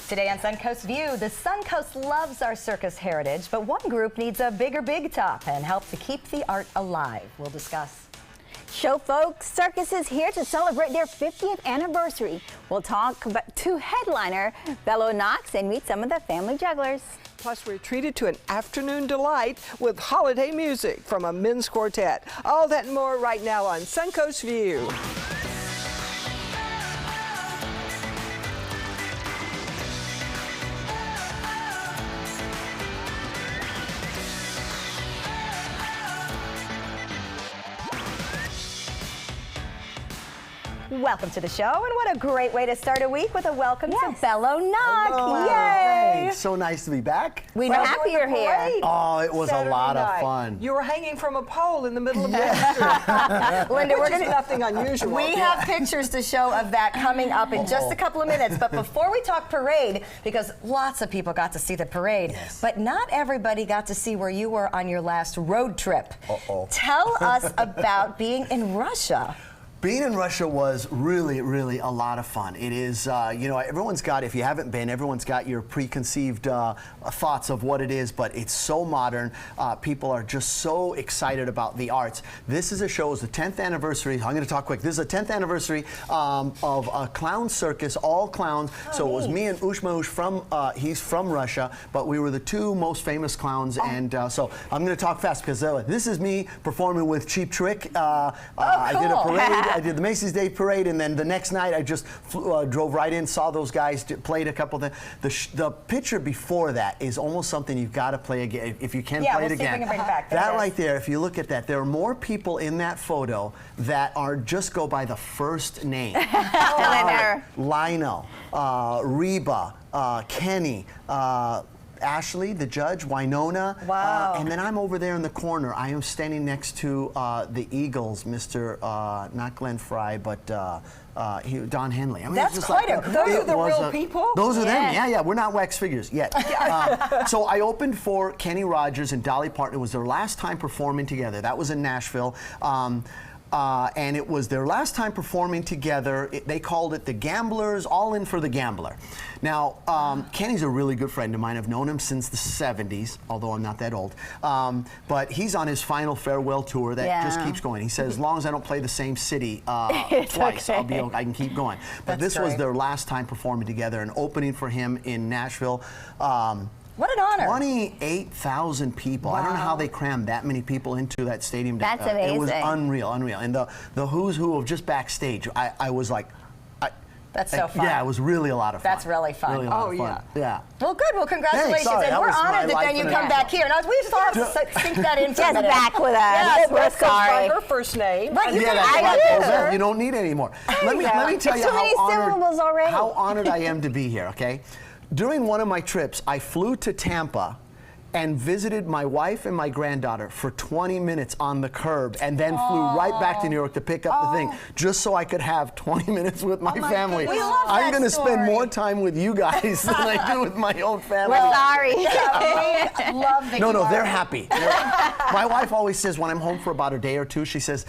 Today on Suncoast View, the Suncoast loves our circus heritage, but one group needs a bigger big top and help to keep the art alive. We'll discuss. Show folks, Circus is here to celebrate their 50th anniversary. We'll talk to headliner Bello Knox and meet some of the family jugglers. Plus, we're treated to an afternoon delight with holiday music from a men's quartet. All that and more right now on Suncoast View. Welcome to the show, and what a great way to start a week with a welcome to Bello Knox. Hello. Yay! Hey, so nice to be back. We're happy you're here. Oh, it was Saturday a lot night. of fun. You were hanging from a pole in the middle of the Linda, we're going to nothing unusual. We have pictures to show of that coming up in just a couple of minutes. But before we talk parade, because lots of people got to see the parade, but not everybody got to see where you were on your last road trip. Tell us about being in Russia. Being in Russia was really, really a lot of fun. It is, you know, everyone's got, if you haven't been, everyone's got your preconceived thoughts of what it is, but it's so modern. People are just so excited about the arts. This is a show, it's the 10th anniversary. I'm going to talk quick. This is the 10th anniversary of a clown circus, all clowns. So it was me and Ushma from, he's from Russia, but we were the two most famous clowns. And so I'm going to talk fast because this is me performing with Cheap Trick. I did a parade. I did the Macy's Day Parade, and then the next night I just drove right in, saw those guys, played a couple of things. The picture before that is almost something you've got to play again, if you can play it again. Yeah, we'll see if we can bring it back. That right there, if you look at that, there are more people in that photo that are just go by the first name. Lionel, Reba, Kenny, Ashley, the judge, Winona, and then I'm over there in the corner. I am standing next to the Eagles, Mr. Not Glenn Fry, but Don Henley. I mean, that's just quite like those are the real people? Those are them, yeah. We're not wax figures yet. So I opened for Kenny Rogers and Dolly Parton. It was their last time performing together. That was in Nashville. And it was their last time performing together. They called it the Gamblers, All In for the Gambler. Now, Kenny's a really good friend of mine. I've known him since the 70s, although I'm not that old. But he's on his final farewell tour that just keeps going. He says, as long as I don't play the same city twice, I'll be okay. I can keep going. But this was their last time performing together, and opening for him in Nashville. What an honor. 28,000 people. I don't know how they crammed that many people into that stadium. That's amazing. It was unreal, unreal. And the who's who of just backstage, I was like, that's so fun. Yeah, it was really a lot of fun. That's really fun. Really a lot of fun. Yeah. Well, good. Well, congratulations. Thanks, and we're honored that then you come back here. And we just have to sink that in for a minute. Back with us. Yes, we're sorry. Her first name. Right, you don't need it anymore. Let me tell you how honored I am to be here, okay? During one of my trips, I flew to Tampa and visited my wife and my granddaughter for 20 minutes on the curb, and then flew right back to New York to pick up the thing, just so I could have 20 minutes with my family. We love I'm going to story. spend more time with you guys than I do with my own family. We're sorry. We love that No, they're happy. My wife always says when I'm home for about a day or two, she says,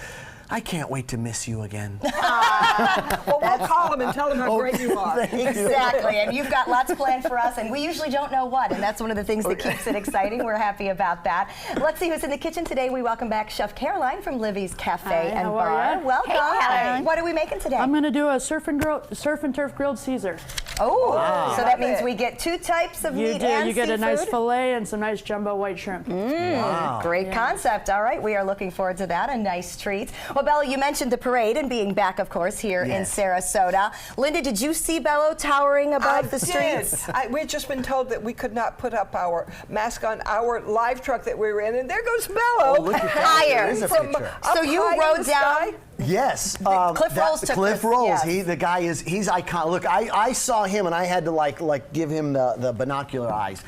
I can't wait to miss you again. Well, we'll call them and tell them how great you are. Exactly, and you've got lots planned for us, and we usually don't know what, and that's one of the things that keeps it exciting. We're happy about that. Let's see who's in the kitchen today. We welcome back Chef Caroline from Livy's Cafe and Bar. Welcome. Hey, Caroline. What are we making today? I'm going to do a surf and turf grilled Caesar. Oh, wow. So that means we get two types of meat and You get seafood. a nice fillet and some nice jumbo white shrimp. Wow. Great concept. All right, we are looking forward to that. A nice treat. Well, Bello, you mentioned the parade and being back, of course, here in Sarasota. Linda, did you see Bello towering above the streets? We had just been told that we could not put up our mask on our live truck that we were in, and there goes Bello. Oh, look at that. Higher. There is a picture. So you rode down. Yes, Cliff Rolls took Cliff this, Rolls. yes. The guy he's iconic. Look, I saw him and I had to like give him the binocular eyes.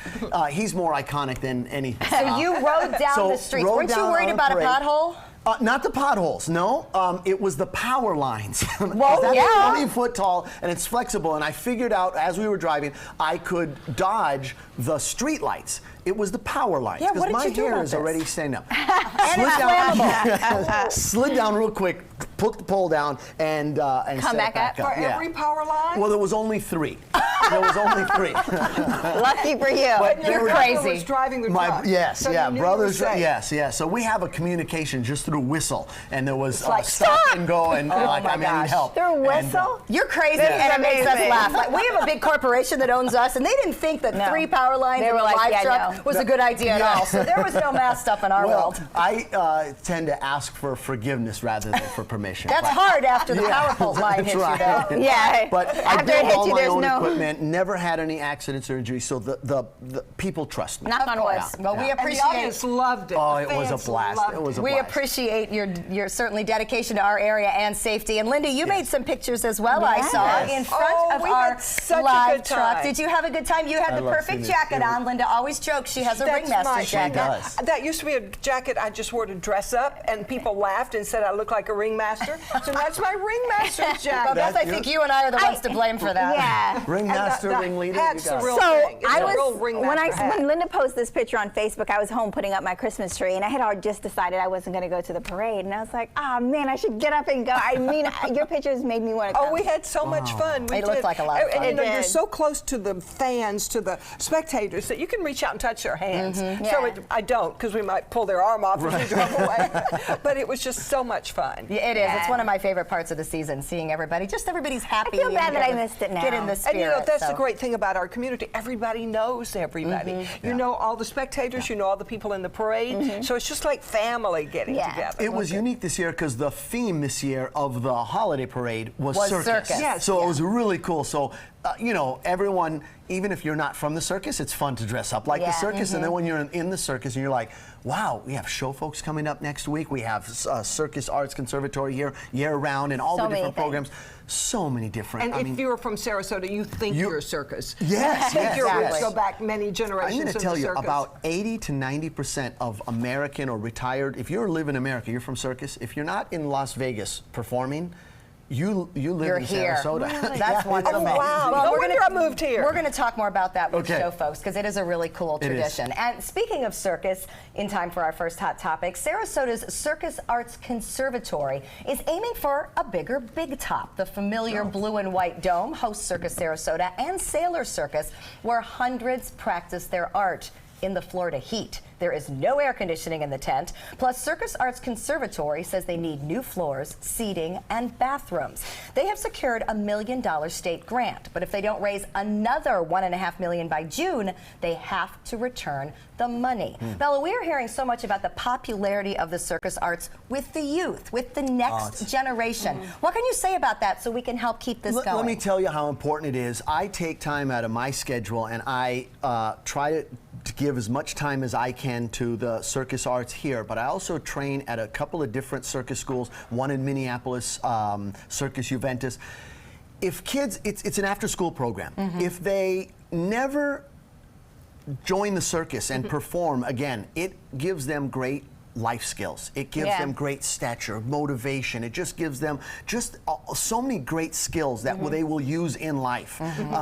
He's more iconic than anything. So you rode down the streets. Weren't you worried about a pothole? Not the potholes, no. It was the power lines. Well, that's 20 foot tall and it's flexible. And I figured out as we were driving, I could dodge the street lights. It was the power lines because my hair is already standing up. Slid down real quick, put the pole down, and come set back it back up. up. For every power line? Well, there was only 3. There was only 3. Lucky for you. But Your brother was driving the truck. Yes, so yeah, you knew brothers, you were safe. yes. So we have a communication just through whistle, and there was like, stop stop! and go, and like, I mean, I need help. Through And, whistle? You're crazy, This is and it makes us amazing. laugh. Like, we have a big corporation that owns us, and they didn't think that No. 3 power lines They and were a like, live yeah, truck no. was a good idea at all. So there was no masked up in our well, world. I tend to ask for forgiveness rather than for permission. That's but- hard after the power pole line That's hits you, right. though. Yeah. But I After it build hits all you, my there's own no- equipment, never had any accidents or injuries, so the people trust me. Knock on wood. Well, we And the appreciate audience loved it. Oh, The it was a fans blast. loved It was a We blast. appreciate your certainly dedication to our area and safety. And Linda, you made some pictures as well, I saw, Yes. in front Oh, of we our had such a live good truck. time. Did you have a good time? You had I the love perfect seeing it. jacket It was- on. Linda always jokes she has a That's ringmaster my jacket. does. That used to be a jacket I just wore to dress up, and people laughed and said I look like a ringmaster. So that's my ringmaster's jacket. Well, Beth, I think you and I are the ones to blame for that. Yeah. Ringmaster, And the ringleader, hat's you the got it. real So thing. It's I a real was ringmaster hat. when Linda posted this picture on Facebook, I was home putting up my Christmas tree, and I had already just decided I wasn't going to go to the parade, and I was like, oh man, I should get up and go. I mean, your pictures made me want to. Oh, we had so much fun. We It looked did. like a lot of And, fun. you know, It you're did. so close to the fans, to the spectators, that you can reach out and touch their hands. So Yeah. I don't, because we might pull their arm off if we drove away. But it was just so much fun. Yeah, it is. It's Yeah. one of my favorite parts of the season, seeing everybody. Just everybody's happy. feel bad and that I get- missed it now. Get in the spirit. And you know, that's so. the great thing about our community. Everybody knows everybody. You know all the spectators, you know all the people in the parade. So it's just like family getting Yeah. together. It was unique this year because the theme this year of the holiday parade was circus. Yes. So it was really cool. So, you know, everyone, even if you're not from the circus, it's fun to dress up like the Yeah. circus. And then when you're in the circus and you're like, wow, we have show folks coming up next week. We have Circus Arts Conservatory here year round and all So the many different programs. So many different. And I if mean, you're from Sarasota, you think you're a circus. Yes, Think yes, your roots yes. go back many generations. I'm going in to the tell you circus. about 80 to 90% of American or retired, if you live in America, you're from circus, if you're not in Las Vegas performing, you live You're in here. Sarasota. That's Yeah, wonderful. Oh, wow. Well, No we're wonder gonna- I moved here. We're going to talk more about that with Okay. show folks because it is a really cool It is. tradition. And speaking of circus, in time for our first hot topic, Sarasota's Circus Arts Conservatory is aiming for a bigger big top. The familiar blue and white dome hosts Circus Sarasota and Sailor Circus, where hundreds practice their art in the Florida heat. There is no air conditioning in the tent. Plus, Circus Arts Conservatory says they need new floors, seating, and bathrooms. They have secured a $1 million state grant, but if they don't raise another $1.5 million by June, they have to return the money. Bella, we are hearing so much about the popularity of the circus arts with the youth, with the next generation. What can you say about that so we can help keep this going? Let me tell you how important it is. I take time out of my schedule and I try to give as much time as I can to the circus arts here, but I also train at a couple of different circus schools, one in Minneapolis, Circus Juventus. If kids, it's an after-school program. If they never join the circus and perform again, it gives them great life skills. It gives Yeah. them great stature, motivation. It just gives them just so many great skills that they will use in life.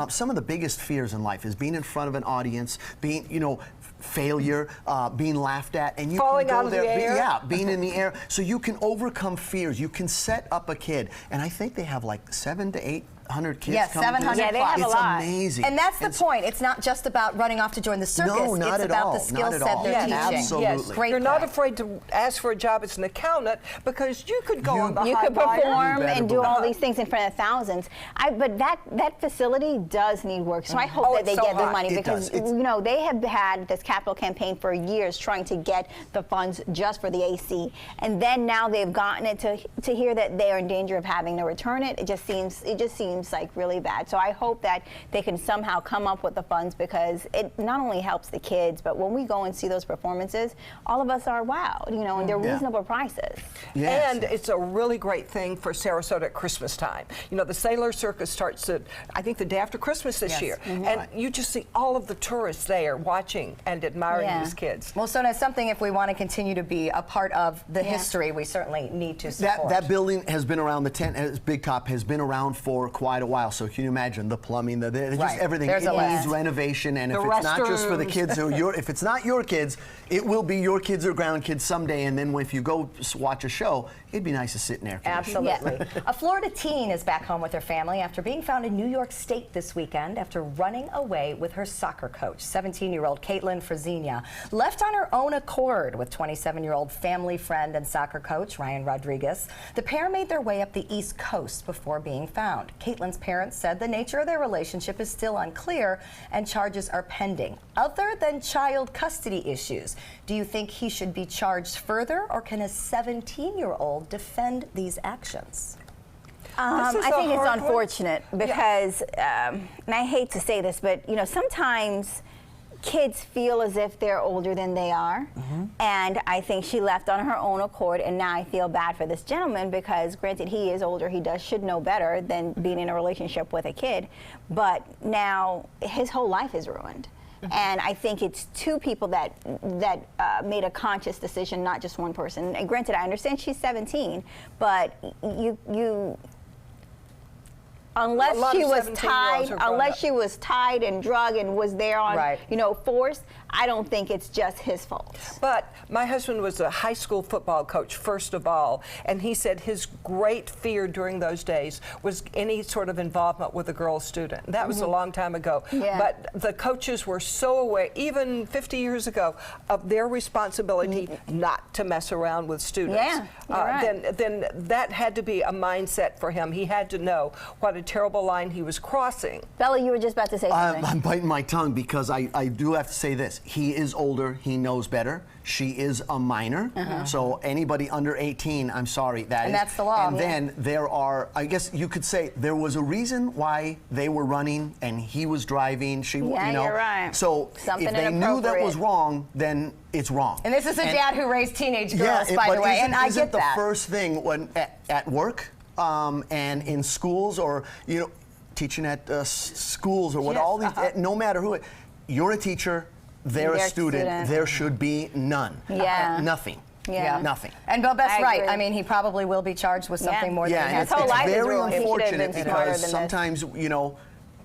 Some of the biggest fears in life is being in front of an audience, being, you know, failure, being laughed at, and you Falling can go out of the there, air. yeah, being in the air. So you can overcome fears. You can set up a kid, and I think they have like 700 to 800 kids. Yes, coming through 700 this. Yeah, they have a it's lot. amazing. And that's the And point. It's not just about running off to join the circus. No, not it's at about all. the skill Not at set all. they're Yes, teaching. absolutely. Yes. Great You're not point. afraid to ask for a job as an accountant because you could go on the You high could wire. perform You better and do believe all it. these things in front of thousands. But that facility does need work. So I hope Oh, that it's they so get the hot. money It because does. It's- you know they have had this capital campaign for years trying to get the funds just for the AC, and then now they've gotten it to hear that they are in danger of having to return it. It just seems like really bad. So I hope that they can somehow come up with the funds because it not only helps the kids, but when we go and see those performances, all of us are wowed, you know, and they're Yeah. reasonable prices. Yes. And it's a really great thing for Sarasota at Christmas time. You know, the Sailor Circus starts at, I think, the day after Christmas this Yes. year. And you just see all of the tourists there watching and admiring Yeah. these kids. Well, so that's something if we want to continue to be a part of the history, we certainly need to support. That building has been around, the tent, Big Top has been around for quite quite a while. So can you imagine the plumbing, just Right. everything? There's It a needs list. renovation, and The if it's not just for the restrooms. kids, if it's not your kids, it will be your kids or grandkids someday. And then if you go watch a show, it'd be nice to sit in air conditioning. Absolutely. A Florida teen is back home with her family after being found in New York State this weekend after running away with her soccer coach. 17-year-old Caitlin Frazina left on her own accord with 27-year-old family friend and soccer coach Ryan Rodriguez. The pair made their way up the East Coast before being found. Caitlin's parents said the nature of their relationship is still unclear and charges are pending. Other than child custody issues, do you think he should be charged further, or can a 17-year-old defend these actions? I think it's hard one. unfortunate because, and I hate to say this, but sometimes kids feel as if they're older than they are, and I think she left on her own accord. And now I feel bad for this gentleman because, granted, he is older, he should know better than being in a relationship with a kid, but now his whole life is ruined. And I think it's two people that made a conscious decision, not just one person. And granted, I understand she's 17, but unless A lot she of was 17-year-olds tied, are grown unless up. she was tied and drugged and was there on, Right. force, I don't think it's just his fault. But my husband was a high school football coach, first of all, and he said his great fear during those days was any sort of involvement with a girl student. That was a long time ago. Yeah. But the coaches were so aware, even 50 years ago, of their responsibility not to mess around with students. Yeah, you're right. Then that had to be a mindset for him. He had to know what a terrible line he was crossing. Bella, you were just about to say something. I'm biting my tongue because I do have to say this. He is older. He knows better. She is a minor. So anybody under 18, I'm sorry. And that's the law. And then there are, I guess you could say, there was a reason why they were running and he was driving. Yeah, you're right. So Something if they knew that was inappropriate. wrong, then it's wrong. And this is a dad who raised teenage girls, by but the way, and I isn't get the that. first thing when at work and in schools, or teaching at schools, or what, Yes, all these, no matter who, you're a teacher, they're a They're a student, student. there should be none. Yeah. Nothing. Yeah. Nothing. And Bill Best's I right. agree. I mean, he probably will be charged with something Yeah. more than Yeah, he and has it's, whole to. life is very ruined. He should have unfortunate been smarter because than this. sometimes,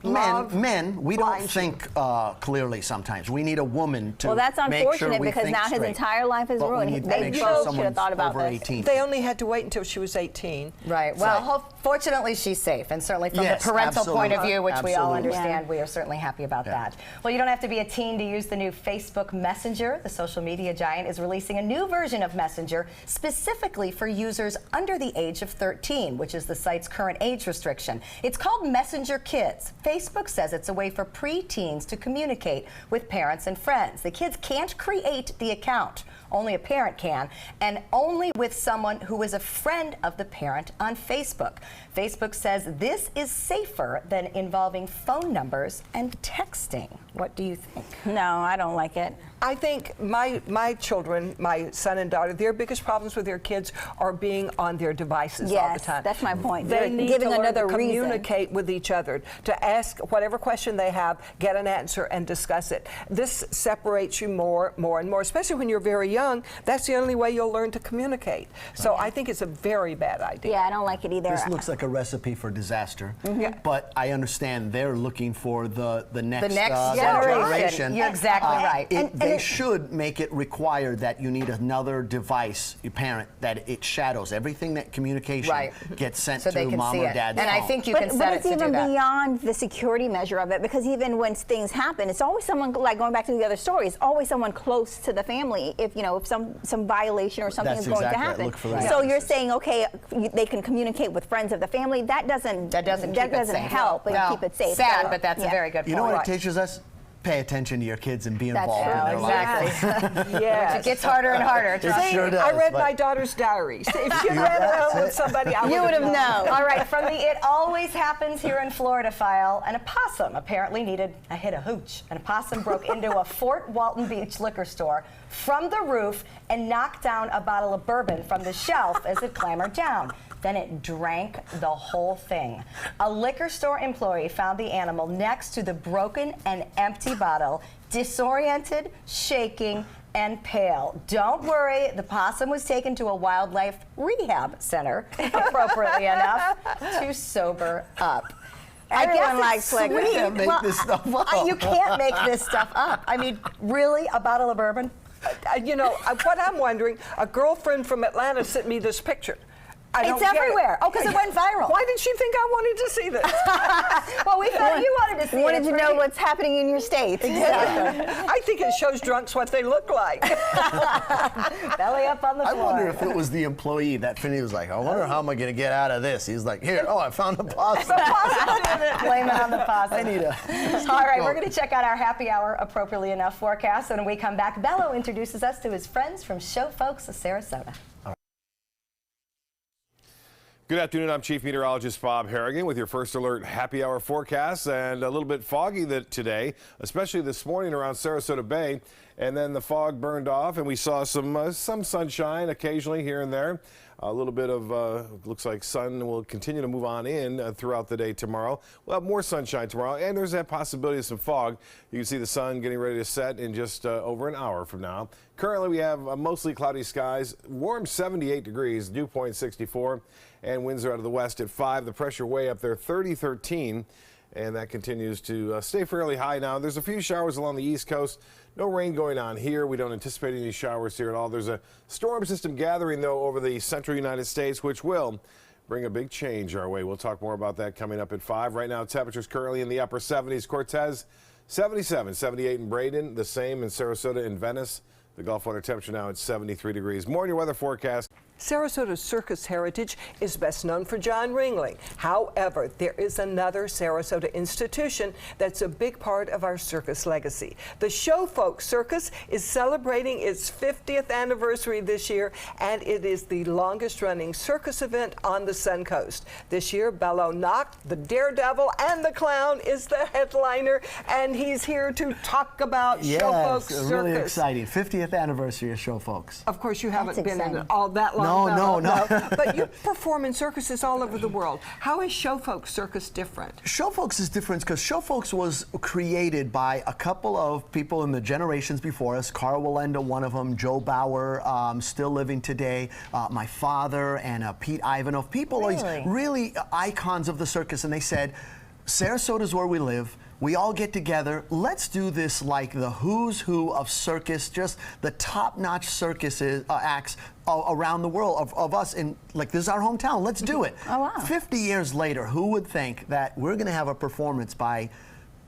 Love men, we don't blinds you. think clearly sometimes. We need a woman to Well, that's make sure unfortunate we because think now his straight. entire life is But we ruined. need to They make both sure should have someone's thought about over this. 18. They only had to wait until she was 18. Right. Well, fortunately, she's safe, and certainly from Yes, the parental point of absolutely. view, which we all Absolutely. understand, we are certainly happy about that. Well, you don't have to be a teen to use the new Facebook Messenger. The social media giant is releasing a new version of Messenger specifically for users under the age of 13, which is the site's current age restriction. It's called Messenger Kids. Facebook says it's a way for preteens to communicate with parents and friends. The kids can't create the account. Only a parent can, and only with someone who is a friend of the parent on Facebook. Facebook says this is safer than involving phone numbers and texting. What do you think? No, I don't like it. I think my children, my son and daughter, their biggest problems with their kids are being on their devices all the Yes, time. that's my point. They They're need giving to learn another to reason. communicate with each other, to ask whatever question they have, get an answer, and discuss it. This separates you more and more, especially when you're very young. That's the only way you'll learn to communicate. So I think it's a very bad idea. Yeah, I don't like it either. This looks like a recipe for disaster, but I understand they're looking for the next, generation. You're exactly right. They should make it required that you need another device, your parent, that it shadows everything that communication gets sent So they to can mom see or it. dad's And I phone. think you but, can but set it it's to do even that. beyond the security measure of it, because even when things happen, it's always someone, like going back to the other story, it's always someone close to the family if if some violation or something That's is going exactly to right. happen. Look for those So you're references. saying, okay, they can communicate with friends of the family. That doesn't keep it safe. help No. keep it safe. Sad, So, but that's a yeah. very good point. You know what it teaches us? Pay attention to your kids and be That's involved true. in their life. Exactly. Yes. It gets harder and harder. It Trust me. sure does. I read but- my daughter's diaries. If she read it That's with it. somebody, I You would have known. All right, from the It Always Happens Here in Florida file, an opossum apparently needed a hit of hooch. An opossum broke into a Fort Walton Beach liquor store from the roof and knocked down a bottle of bourbon from the shelf as it clambered down. Then it drank the whole thing. A liquor store employee found the animal next to the broken and empty bottle, disoriented, shaking, and pale. Don't worry, the possum was taken to a wildlife rehab center, appropriately enough, to sober up. Everyone likes liquor. You can't make this stuff up. You can't make this stuff up. I mean, really, a bottle of bourbon? What I'm wondering, a girlfriend from Atlanta sent me this picture. It's everywhere. Oh, because it went viral. Why did she think I wanted to see this? Well, we thought you wanted to see it. Wanted to know what's happening in your state. Exactly. I think it shows drunks what they look like. Belly up on the I floor. wonder if it was the employee that Finney was like, I wonder how am I going to get out of this? He's like, here, I found the pasta. Blame it on the pasta. I need a. All right, we're going to check out our happy hour appropriately enough forecast. And when we come back, Bello introduces us to his friends from Show Folks of Sarasota. Good afternoon. I'm Chief Meteorologist Bob Harrigan with your first alert happy hour forecast, and a little bit foggy today, especially this morning around Sarasota Bay. And then the fog burned off, and we saw some sunshine occasionally here and there. A little bit of looks like sun will continue to move on in throughout the day tomorrow. We'll have more sunshine tomorrow, and there's that possibility of some fog. You can see the sun getting ready to set in just over an hour from now. Currently, we have mostly cloudy skies, warm 78 degrees, dew point 64, and winds are out of the west at 5. The pressure way up there, 30-13. And that continues to stay fairly high now. There's a few showers along the east coast. No rain going on here. We don't anticipate any showers here at all. There's a storm system gathering, though, over the central United States, which will bring a big change our way. We'll talk more about that coming up at 5. Right now, temperatures currently in the upper 70s. Cortez, 77, 78 in Braden, the same in Sarasota and Venice. The Gulf water temperature now at 73 degrees. More in your weather forecast. Sarasota's circus heritage is best known for John Ringling. However, there is another Sarasota institution that's a big part of our circus legacy. The Show Folks Circus is celebrating its 50th anniversary this year, and it is the longest running circus event on the Suncoast. This year, Bello Knock, the Daredevil, and the Clown is the headliner, and he's here to talk about Show Folks Circus. Really exciting. 50th anniversary of Show Folks. Of course, you haven't been exciting. in all that long. No. But you perform in circuses all over the world. How is Show Folks Circus different? Show Folks is different because Show Folks was created by a couple of people in the generations before us. Carl Wallenda, one of them, Joe Bauer, still living today, my father, and Pete Ivanov. People, really icons of the circus, and they said, Sarasota's where we live. We all get together. Let's do this like the who's who of circus, just the top-notch circuses acts around the world of us. And like, this is our hometown. Let's do it. Oh, wow. 50 years later, who would think that we're going to have a performance by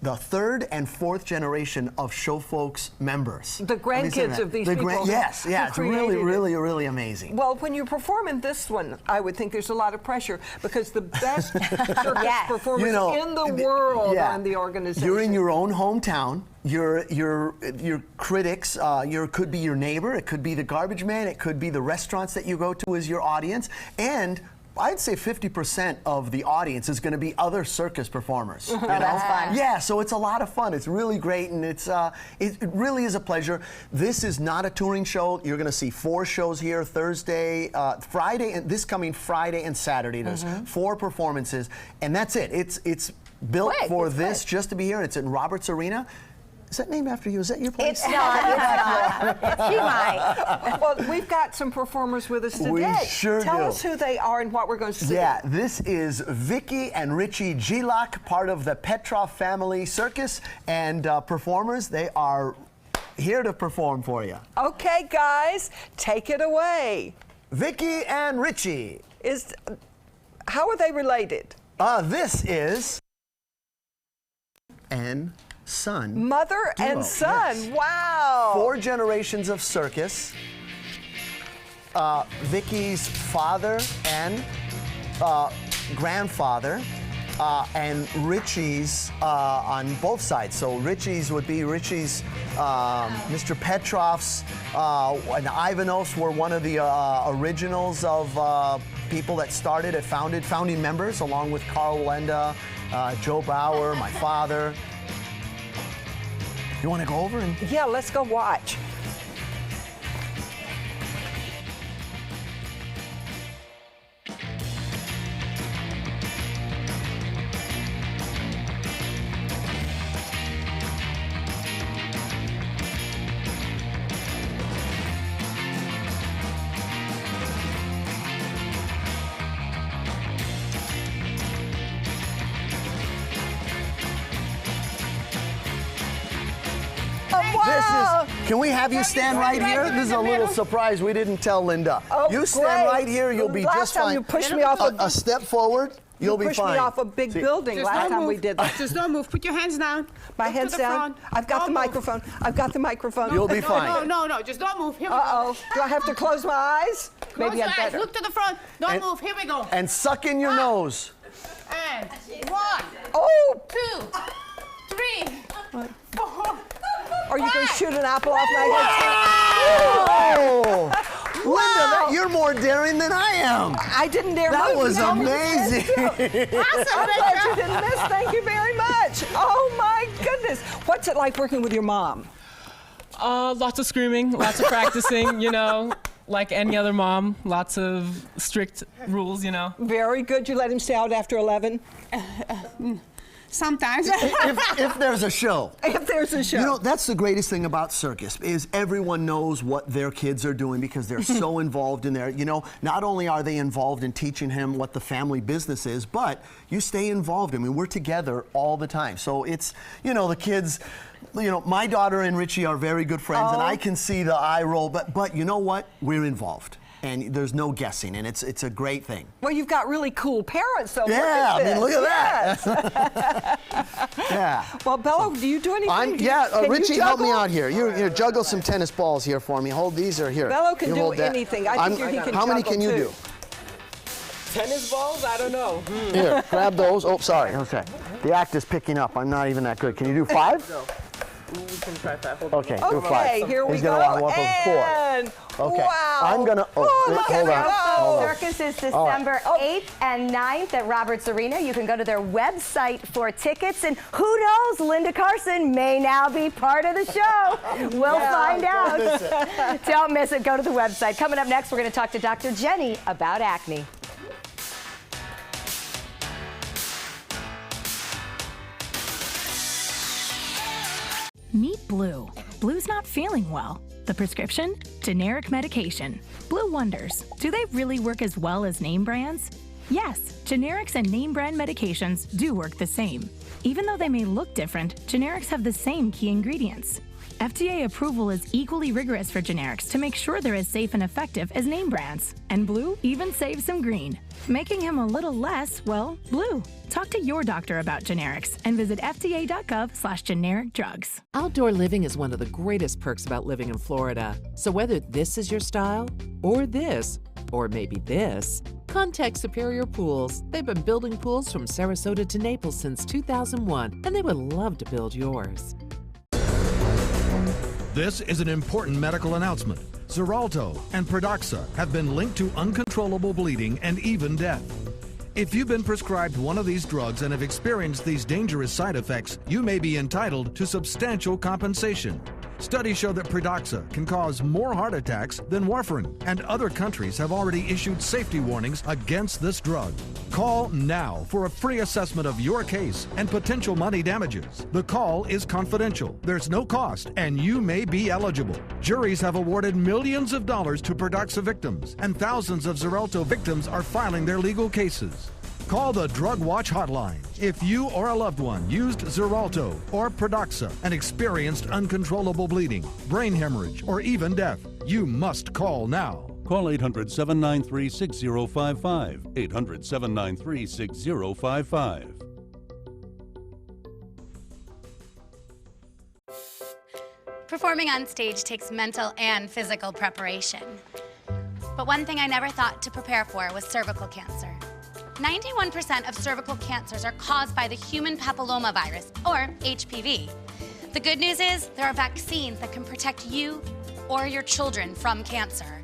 the third and fourth generation of Show Folks members? The grandkids of these people. Yes, it's really amazing. Well, when you perform in this one, I would think there's a lot of pressure because the best circus performers in the world are in the organization. You're in your own hometown. Your critics, could be your neighbor, it could be the garbage man, it could be the restaurants that you go to as your audience, and I'd say 50% of the audience is going to be other circus performers. Oh, that's fun. Yeah, so it's a lot of fun. It's really great, and it really is a pleasure. This is not a touring show. You're going to see 4 shows here: Thursday, Friday, and this coming Friday and Saturday. There's 4 performances, and that's it. It's built for this just to be here. It's in Roberts Arena. Is that named after you? Is that your place? It's not. She might. Well, we've got some performers with us today. We sure Tell do. us who they are and what we're going to see. Yeah, this is Vicky and Richie Gilak, part of the Petrov family circus, and performers. They are here to perform for you. Okay, guys, take it away. Vicky and Richie. How are they related? This is and son. Mother duo, and son. yes. Wow. 4 generations of circus. Vicky's father and grandfather, and Richie's on both sides. So Richie's would be Richie's, Mr. Petrov's, and Ivanovs were one of the originals of people that started and founding members, along with Carl Wallenda, Joe Bauer, my father. You want to go over and? Yeah, let's go watch. Can we have you stand right here? This is a little surprise we didn't tell Linda. Oh, you stand great. right here, you'll be Last just time fine. you pushed me off a step forward, you'll be pushed fine. me off a big building last time we did that. Just don't move. Put your hands down. My Look to head's the down. front. I've got Don't the move. microphone. I've got the microphone. You'll be fine. No. Just don't move. Here we go. Uh-oh. Do I have to close my eyes? Close Maybe your I'm eyes. better. Look to the front. Don't And- move. Here we go. And suck in your nose. And 1, Oh, 2, 3, 4. are you going to shoot an apple off my head? Oh! Linda, you're more daring than I am. I didn't dare That move. was You told me to amazing. stand still. I'm glad you didn't miss. Thank you very much. Oh my goodness. What's it like working with your mom? Lots of screaming, lots of practicing, you know, like any other mom, lots of strict rules, you know. Very good. You let him stay out after 11? Sometimes. if there's a show. If there's a show. You know, that's the greatest thing about circus is everyone knows what their kids are doing because they're so involved in there. You know, not only are they involved in teaching him what the family business is, but you stay involved. I mean, we're together all the time. So it's, you know, the kids, you know, my daughter and Richie are very good friends and I can see the eye roll, but you know what? We're involved. And there's no guessing, and it's a great thing. Well, you've got really cool parents, so Yeah, I look at mean, look at that. Yeah. Well, Bello, do you do anything? Can you Richie, help me juggle? out here. You juggle some tennis balls here for me. Hold these or here. Bello can You do hold that. anything. I think he can How many juggle, can you too. do? Tennis balls? I don't know. Here, grab those. Oh, sorry. Okay. The act is picking up. I'm not even that good. Can you do 5? No. We can try that. Hold Okay, do 5. Okay, here we He's go. gonna walk over 4. And Okay. wow. I'm gonna. look hold at on. him Hold go. on. Circus is All right. December 8th and 9th at Roberts Arena. You can go to their website for tickets. And who knows, Linda Carson may now be part of the show. We'll find out. Don't miss it. Go to the website. Coming up next, we're going to talk to Dr. Jenny about acne. Meet Blue. Blue's not feeling well. The prescription? Generic medication. Blue wonders, do they really work as well as name brands? Yes, generics and name brand medications do work the same. Even though they may look different, generics have the same key ingredients. FDA approval is equally rigorous for generics to make sure they're as safe and effective as name brands. And Blue even saves some green, making him a little less, well, blue. Talk to your doctor about generics and visit fda.gov/generic drugs. Outdoor living is one of the greatest perks about living in Florida. So whether this is your style, or this, or maybe this, contact Superior Pools. They've been building pools from Sarasota to Naples since 2001, and they would love to build yours. This is an important medical announcement. Xarelto and Pradaxa have been linked to uncontrollable bleeding and even death. If you've been prescribed one of these drugs and have experienced these dangerous side effects, you may be entitled to substantial compensation. Studies show that Pradaxa can cause more heart attacks than warfarin, and other countries have already issued safety warnings against this drug. Call now for a free assessment of your case and potential money damages. The call is confidential, there's no cost, and you may be eligible. Juries have awarded millions of dollars to Pradaxa victims, and thousands of Xarelto victims are filing their legal cases. Call the Drug Watch hotline if you or a loved one used Xarelto or Pradaxa and experienced uncontrollable bleeding, brain hemorrhage, or even death. You must call now. Call 800-793-6055. 800-793-6055. Performing on stage takes mental and physical preparation. But one thing I never thought to prepare for was cervical cancer. 91% of cervical cancers are caused by the human papillomavirus, or HPV. The good news is there are vaccines that can protect you or your children from cancer.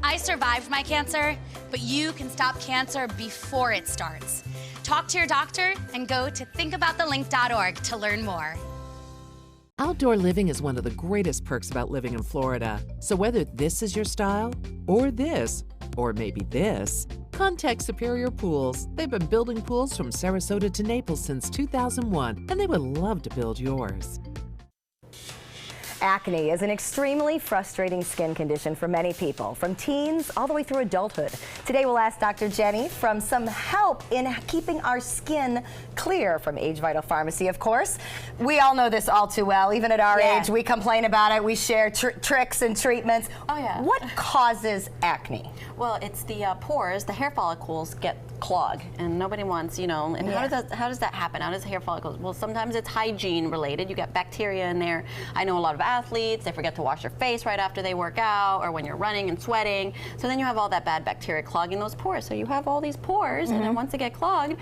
I survived my cancer, but you can stop cancer before it starts. Talk to your doctor and go to thinkaboutthelink.org to learn more. Outdoor living is one of the greatest perks about living in Florida. So whether this is your style, or this, or maybe this, contact Superior Pools. They've been building pools from Sarasota to Naples since 2001, and they would love to build yours. Acne is an extremely frustrating skin condition for many people, from teens all the way through adulthood. Today we'll ask Dr. Jenny for some help in keeping our skin clear from Age Vital Pharmacy, of course. We all know this all too well. Even at our age, we complain about it. We share tricks and treatments. Oh, yeah. What causes acne? Well, it's the pores, the hair follicles get clogged, and nobody wants, you know, and how does that happen? How does hair follicles? Well, sometimes it's hygiene related. You get bacteria in there. I know a lot of athletes, they forget to wash their face right after they work out, or when you're running and sweating. So then you have all that bad bacteria clogging those pores. So you have all these pores, and then once they get clogged,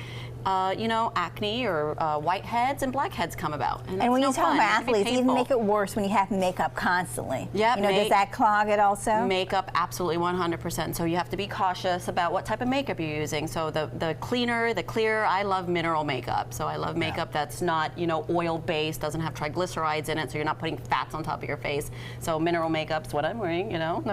you know, acne or whiteheads and blackheads come about. And when you tell athletes, even make it worse when you have makeup constantly. Yeah, you know, does that clog it also? Makeup, absolutely 100%. So you have to be cautious about what type of makeup you're using. So the cleaner, the clearer, I love mineral makeup. So I love makeup that's not, you know, oil-based, doesn't have triglycerides in it, so you're not putting fats on top of your face. So mineral makeup's what I'm wearing, you know.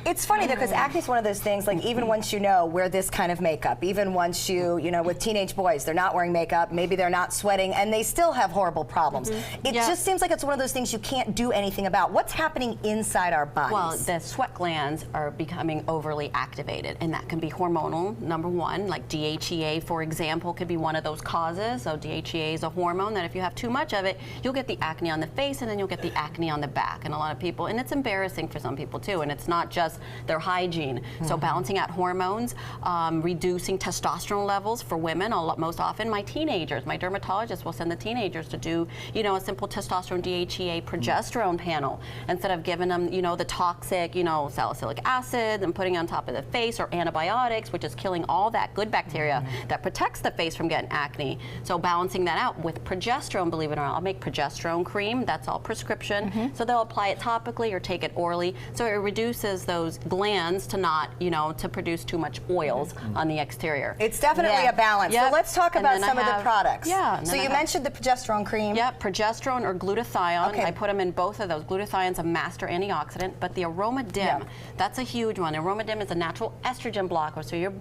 It's funny though, because acne is one of those things, like even once you know, wear this kind of makeup, even once you know, with teenage boys, they're not wearing makeup, maybe they're not sweating, and they still have horrible problems. It just seems like it's one of those things you can't do anything about. What's happening inside our bodies? Well, the sweat glands are becoming overly activated, and that can be hormonal, number one, like DHEA, for example, could be one of those causes. So DHEA is a hormone that if you have too much of it, you'll get the acne on the face, and then you'll get the acne on the back. And a lot of people, and it's embarrassing for some people too, and it's not just their hygiene. So balancing out hormones, reducing testosterone levels for women, most often my teenagers, my dermatologist will send the teenagers to do, you know, a simple testosterone DHEA progesterone panel instead of giving them, you know, the toxic, you know, salicylic acid and putting on top of the face, or antibiotics, which is killing all that good bacteria that protects the face from getting acne. So balancing that out with progesterone, believe it or not, I'll make progesterone cream, that's all prescription. So they'll apply it topically or take it orally. So it reduces those glands to not, you know, to produce too much oils on the exterior. It's definitely a balance. So let's talk about some of the products. Yeah. So you mentioned the progesterone cream. Yep, progesterone or glutathione. I put them in both of those. Glutathione's a master antioxidant, but the Aromadim, that's a huge one. Aromadim is a natural estrogen blocker, so you're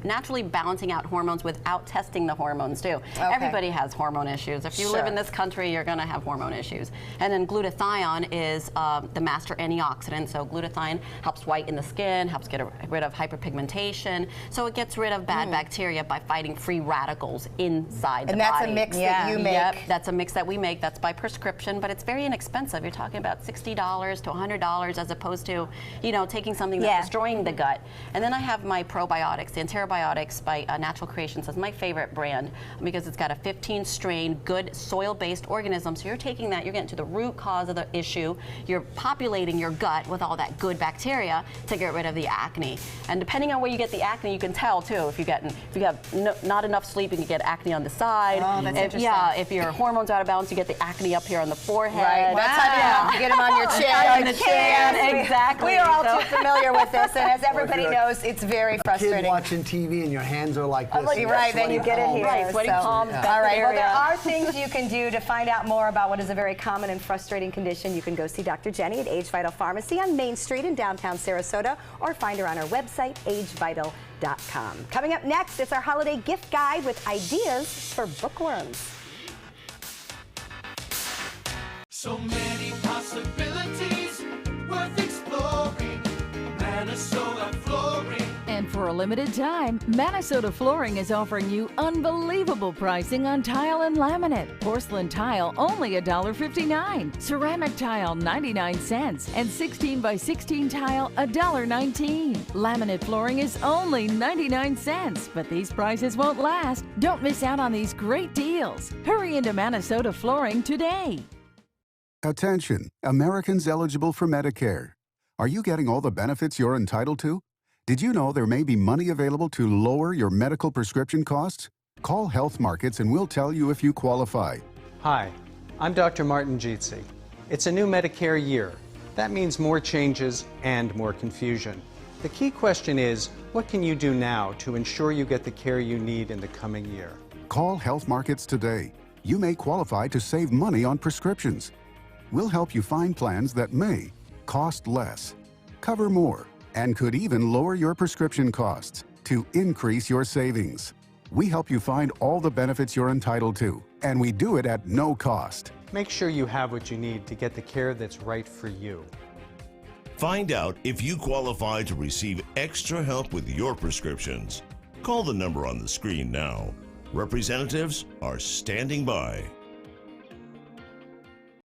naturally balancing out hormones without testing the hormones too. Everybody has hormone issues. If you live in this country, you're going to have hormone issues. And then glutathione is the master antioxidant. So glutathione helps whiten the skin, helps get rid of hyperpigmentation. So it gets rid of bad bacteria by fighting free radicals inside the body. And that's a mix that you make. Yep, that's a mix that we make. That's by prescription, but it's very inexpensive. You're talking about $60 to $100 as opposed to, you know, taking something that's destroying the gut. And then I have my probiotics, the Enterobiotics by Natural Creations. That's my favorite brand because it's got a 15-strain good soil-based organism. So you're taking that, you're getting to the root cause of the issue. You're populating your gut with all that good bacteria to get rid of the acne. And depending on where you get the acne, you can tell too. If you have not enough sleep, you can get acne on the side. Oh, that's interesting. If your hormones are out of balance, you get the acne up here on the forehead. Right. That's how you get them on your chin. On the chin, exactly. We are all too familiar with this, and as everybody knows, it's very frustrating. Kid watching TV and your hands are like this. Right, then you get it here. Right, sweaty palms, all right, well, there are things you can do to find out more about what is a very common and frustrating condition. You can go see Dr. Jenny at Age Vital Pharmacy on Main Street in downtown Sarasota, or find her on her website, agevital.com. Coming up next, it's our holiday gift guide with ideas for bookworms. So many possibilities worth exploring. Minnesota Flooring. And for a limited time, Minnesota Flooring is offering you unbelievable pricing on tile and laminate. Porcelain tile only $1.59. Ceramic tile 99 cents. And 16 by 16 tile $1.19. Laminate flooring is only 99 cents. But these prices won't last. Don't miss out on these great deals. Hurry into Minnesota Flooring today. Attention, Americans eligible for Medicare. Are you getting all the benefits you're entitled to? Did you know there may be money available to lower your medical prescription costs? Call Health Markets and we'll tell you if you qualify. Hi, I'm Dr. Martin Jeetsi. It's a new Medicare year. That means more changes and more confusion. The key question is, what can you do now to ensure you get the care you need in the coming year? Call Health Markets today. You may qualify to save money on prescriptions. We'll help you find plans that may cost less, cover more, and could even lower your prescription costs to increase your savings. We help you find all the benefits you're entitled to, and we do it at no cost. Make sure you have what you need to get the care that's right for you. Find out if you qualify to receive extra help with your prescriptions. Call the number on the screen now. Representatives are standing by.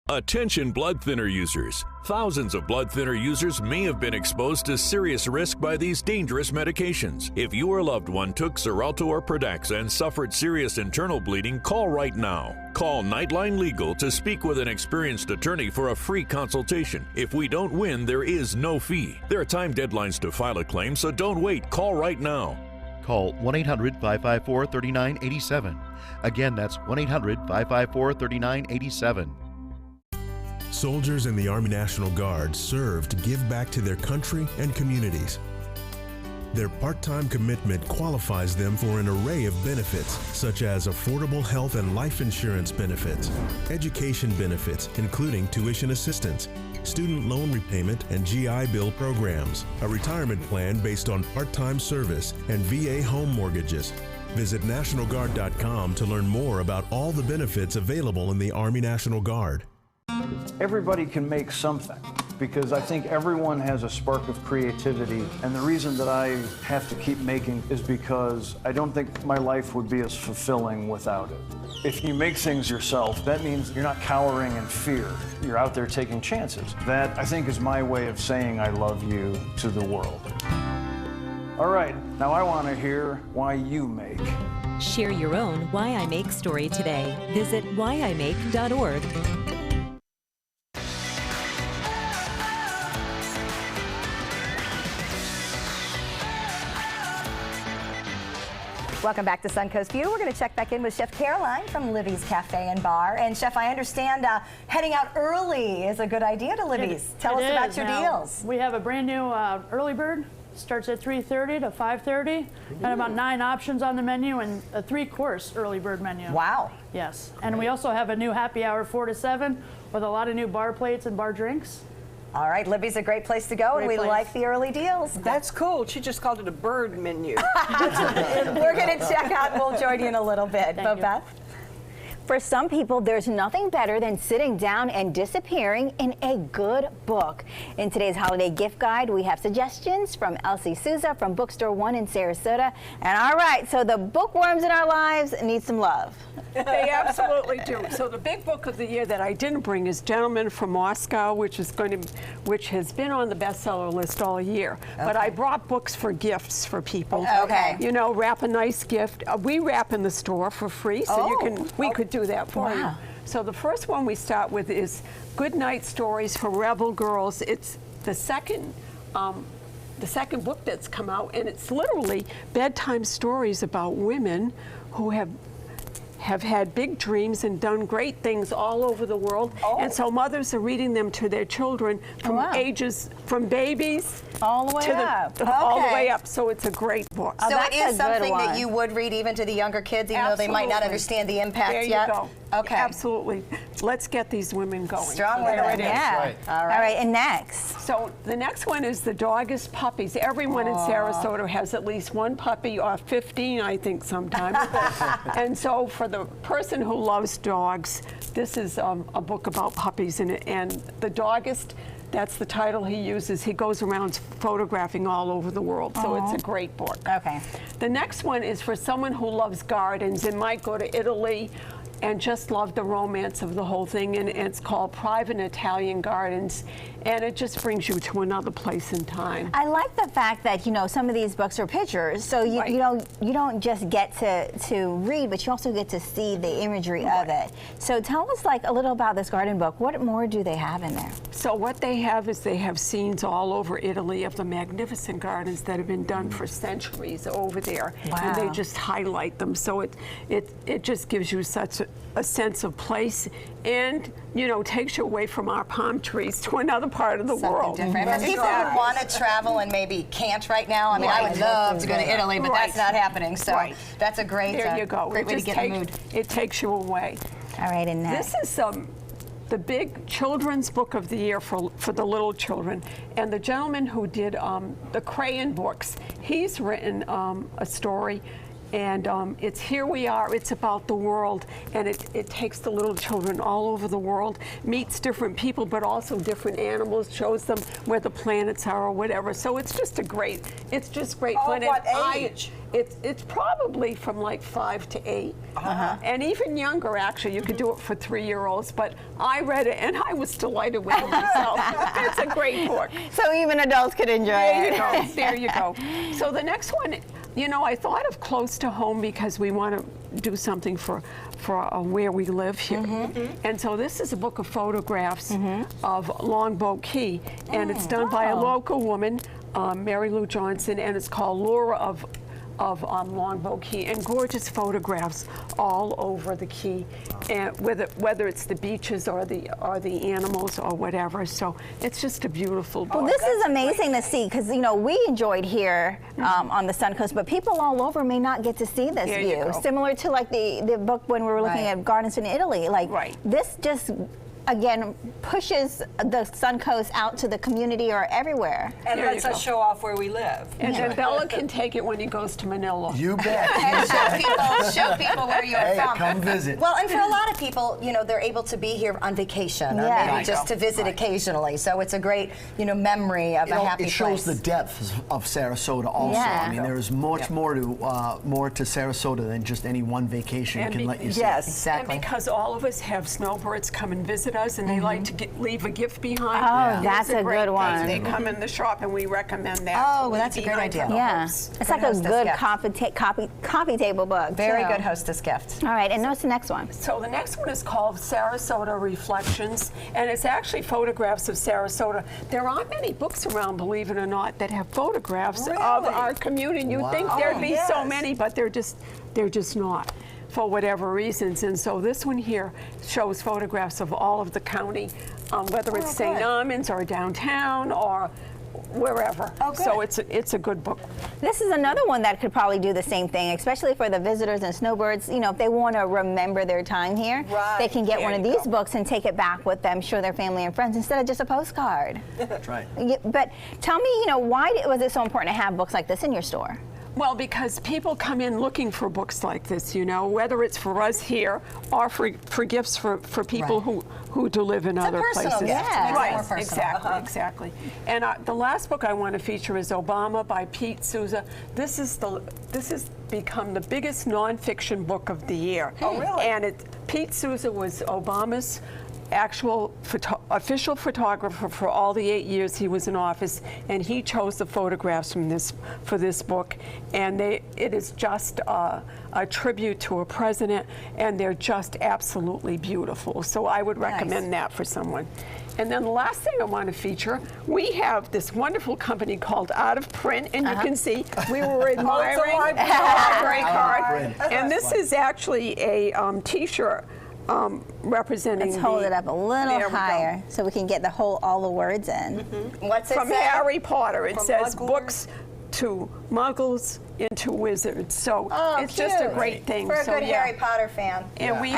Attention blood thinner users. Thousands of blood thinner users may have been exposed to serious risk by these dangerous medications. If your loved one took Xarelto or Pradaxa and suffered serious internal bleeding, call right now. Call Nightline Legal to speak with an experienced attorney for a free consultation. If we don't win, there is no fee. There are time deadlines to file a claim, so don't wait. Call right now. Call 1-800-554-3987. Again, that's 1-800-554-3987. Soldiers in the Army National Guard serve to give back to their country and communities. Their part-time commitment qualifies them for an array of benefits, such as affordable health and life insurance benefits, education benefits, including tuition assistance, student loan repayment and GI Bill programs, a retirement plan based on part-time service, and VA home mortgages. Visit NationalGuard.com to learn more about all the benefits available in the Army National Guard. Everybody can make something, because I think everyone has a spark of creativity, and the reason that I have to keep making is because I don't think my life would be as fulfilling without it. If you make things yourself, that means you're not cowering in fear. You're out there taking chances. That, I think, is my way of saying I love you to the world. All right, now I want to hear why you make. Share your own Why I Make story today. Visit whyimake.org. Welcome back to Suncoast View. We're going to check back in with Chef Caroline from Libby's Cafe and Bar. And Chef, I understand heading out early is a good idea to Libby's. Tell us about your deals. We have a brand new early bird. Starts at 3:30 to 5:30, and about 9 options on the menu, and a 3-course early bird menu. Wow. Yes, and we also have a new happy hour 4 to 7 with a lot of new bar plates and bar drinks. All right, Libby's a great place to go, and we like the early deals. That's cool. She just called it a bird menu. We're going to check out. We'll join you in a little bit. Thank you. Beth? For some people, there's nothing better than sitting down and disappearing in a good book. In today's holiday gift guide, we have suggestions from Elsie Souza from Bookstore One in Sarasota. And all right, so the bookworms in our lives need some love. They absolutely do. So the big book of the year that I didn't bring is Gentleman from Moscow, which has been on the bestseller list all year. Okay. But I brought books for gifts for people. Okay. You know, wrap a nice gift. We wrap in the store for free, so we could do that for you. So the first one we start with is Good Night Stories for Rebel Girls. It's the second book that's come out, and it's literally bedtime stories about women who have had big dreams and done great things all over the world. And so mothers are reading them to their children from ages, from babies all the way all the way up. So it's a great book. So it is something that you would read even to the younger kids, even though they might not understand the impact yet? There you go. Okay. Absolutely. Let's get these women going. Strong There women. it is. Yeah. All right, and next? So the next one is the Doggist Puppies. Everyone in Sarasota has at least one puppy, or 15, I think, sometimes. And so for the person who loves dogs, this is a book about puppies, and the Doggist, that's the title he uses. He goes around photographing all over the world, so it's a great book. Okay. The next one is for someone who loves gardens and might go to Italy and just love the romance of the whole thing, and it's called Private Italian Gardens, and it just brings you to another place in time. I like the fact that, you know, some of these books are pictures, so you don't just get to read, but you also get to see the imagery of it. So tell us a little about this garden book. What more do they have in there? So what they have is they have scenes all over Italy of the magnificent gardens that have been done for centuries over there, and they just highlight them. So it just gives you such a sense of place, and takes you away from our palm trees to another part of the world. Different. For people who want to travel and maybe can't right now, I mean, I would love to go to Italy, but that's not happening. So that's a great, there you go. Great way to get in the mood. It takes you away. All right, and this is the big children's book of the year for the little children. And the gentleman who did the Crayon books, he's written a story. And it's Here We Are, it's about the world, and it takes the little children all over the world, meets different people, but also different animals, shows them where the planets are or whatever. So it's just great fun. What And age? It's probably from like 5 to 8, and even younger. Actually, you could do it for 3-year-olds. But I read it and I was delighted with it myself. It's a great book. So even adults could enjoy it. There you go. So the next one, you know, I thought of close to home because we want to do something for where we live here. And so this is a book of photographs of Longboat Key, and it's done by a local woman, Mary Lou Johnson, and it's called Laura of Longboat Key, and gorgeous photographs all over the key, and whether it's the beaches or the animals or whatever. So it's just a beautiful book. Well, this is amazing to see, because you know we enjoyed here on the Suncoast, but people all over may not get to see this view. Similar to like the book when we were looking at gardens in Italy. Like this just again pushes the Suncoast out to the community or everywhere. And lets us show off where we live. And then Bella can take it when he goes to Manila. You bet. And show people where you are from. Come visit. Well, and for a lot of people, you know, they're able to be here on vacation or maybe just to visit occasionally. So it's a great, you know, memory of a happy place. It shows place. the depth of Sarasota also. I mean, there is much more to Sarasota than just any one vacation can let you see. Yes, exactly. And because all of us have snowbirds come and visit us, and they like to leave a gift behind. Oh, that's a good one. They come in the shop, and we recommend that. Oh, well, that's a great idea. Yeah, it's like a good coffee table book. Very good hostess gift. All right, and what's the next one? So the next one is called Sarasota Reflections, and it's actually photographs of Sarasota. There aren't many books around, believe it or not, that have photographs of our community. You'd think there'd be so many, but they're just not, for whatever reasons. And so this one here shows photographs of all of the county, whether it's St. Armand's or downtown or wherever. So it's a good book. This is another one that could probably do the same thing, especially for the visitors and snowbirds. You know, if they want to remember their time here, they can get one of these books and take it back with them, show their family and friends instead of just a postcard. That's right. But tell me, you know, why was it so important to have books like this in your store? Well, because people come in looking for books like this, you know, whether it's for us here or for gifts for people who do live in other places. Right, exactly. And the last book I want to feature is Obama by Pete Souza. This has become the biggest nonfiction book of the year. Oh, really? And Pete Souza was Obama's actual official photographer for all the 8 years he was in office, and he chose the photographs for this book, and it is just a tribute to a president, and they're just absolutely beautiful. So I would recommend that for someone. And then the last thing I want to feature, we have this wonderful company called Out of Print, and you can see we were admiring the library card, and this is actually a T-shirt representing. Let's hold it up a little higher so we can get all the words in. What's it From say? Harry Potter. It From says Muggles? books to muggles into wizards. So it's just a great thing. For a good Harry Potter fan. And we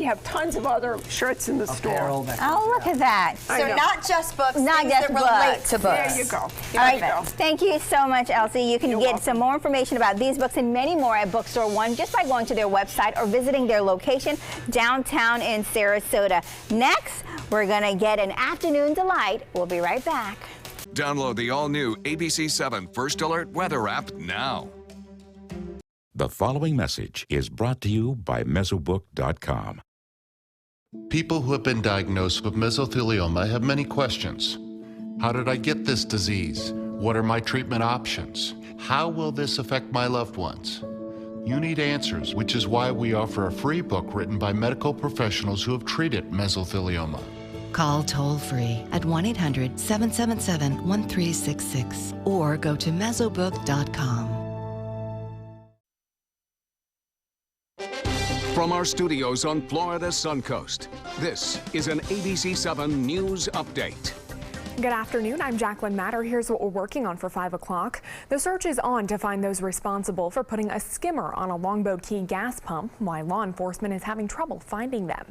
have tons of other shirts in the store. Oh, look at that. So not just books, not things just that relate books. to books. There you go. All right, thank you so much, Elsie. You can get some more information about these books and many more at Bookstore One just by going to their website or visiting their location downtown in Sarasota. Next, we're going to get an afternoon delight. We'll be right back. Download the all-new ABC 7 First Alert Weather app now. The following message is brought to you by Mesobook.com. People who have been diagnosed with mesothelioma have many questions. How did I get this disease? What are my treatment options? How will this affect my loved ones? You need answers, which is why we offer a free book written by medical professionals who have treated mesothelioma. Call toll-free at 1-800-777-1366 or go to Mesobook.com. From our studios on Florida's Suncoast, this is an ABC 7 News Update. Good afternoon, I'm Jacqueline Matter. Here's what we're working on for 5 o'clock. The search is on to find those responsible for putting a skimmer on a Longboat Key gas pump, while law enforcement is having trouble finding them.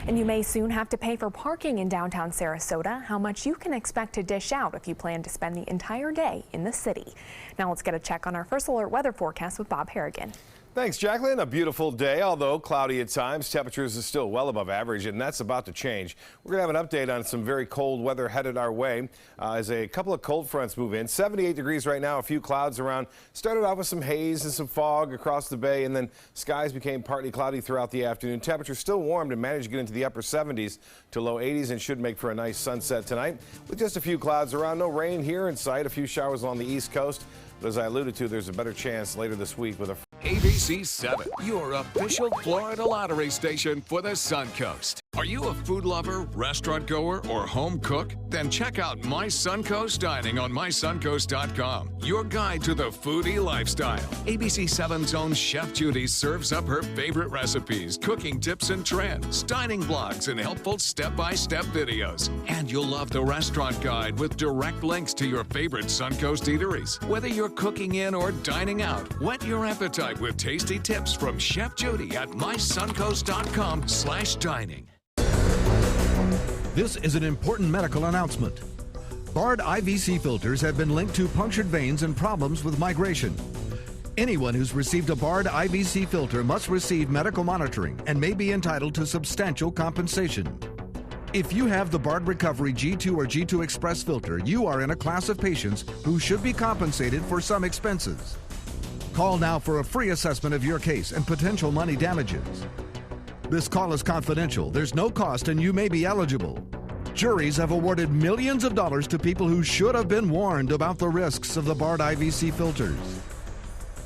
And you may soon have to pay for parking in downtown Sarasota, how much you can expect to dish out if you plan to spend the entire day in the city. Now let's get a check on our First Alert weather forecast with Bob Harrigan. Thanks, Jacqueline. A beautiful day, although cloudy at times. Temperatures are still well above average, and that's about to change. We're going to have an update on some very cold weather headed our way as a couple of cold fronts move in. 78 degrees right now, a few clouds around. Started off with some haze and some fog across the bay, and then skies became partly cloudy throughout the afternoon. Temperatures still warm to manage to get into the upper 70s to low 80s and should make for a nice sunset tonight with just a few clouds around. No rain here in sight. A few showers along the east coast. But as I alluded to, there's a better chance later this week with a ABC 7, your official Florida lottery station for the Suncoast. Are you a food lover, restaurant goer, or home cook? Then check out My Suncoast Dining on mysuncoast.com, your guide to the foodie lifestyle. ABC 7's own Chef Judy serves up her favorite recipes, cooking tips and trends, dining blogs, and helpful step-by-step videos. And you'll love the restaurant guide with direct links to your favorite Suncoast eateries. Whether you're cooking in or dining out, whet your appetite with tasty tips from Chef Judy at mysuncoast.com/dining. This is an important medical announcement. Bard IVC filters have been linked to punctured veins and problems with migration. Anyone who's received a Bard IVC filter must receive medical monitoring and may be entitled to substantial compensation. If you have the Bard Recovery G2 or G2 Express filter, you are in a class of patients who should be compensated for some expenses. Call now for a free assessment of your case and potential money damages. This call is confidential. There's no cost and you may be eligible. Juries have awarded millions of dollars to people who should have been warned about the risks of the Bard IVC filters.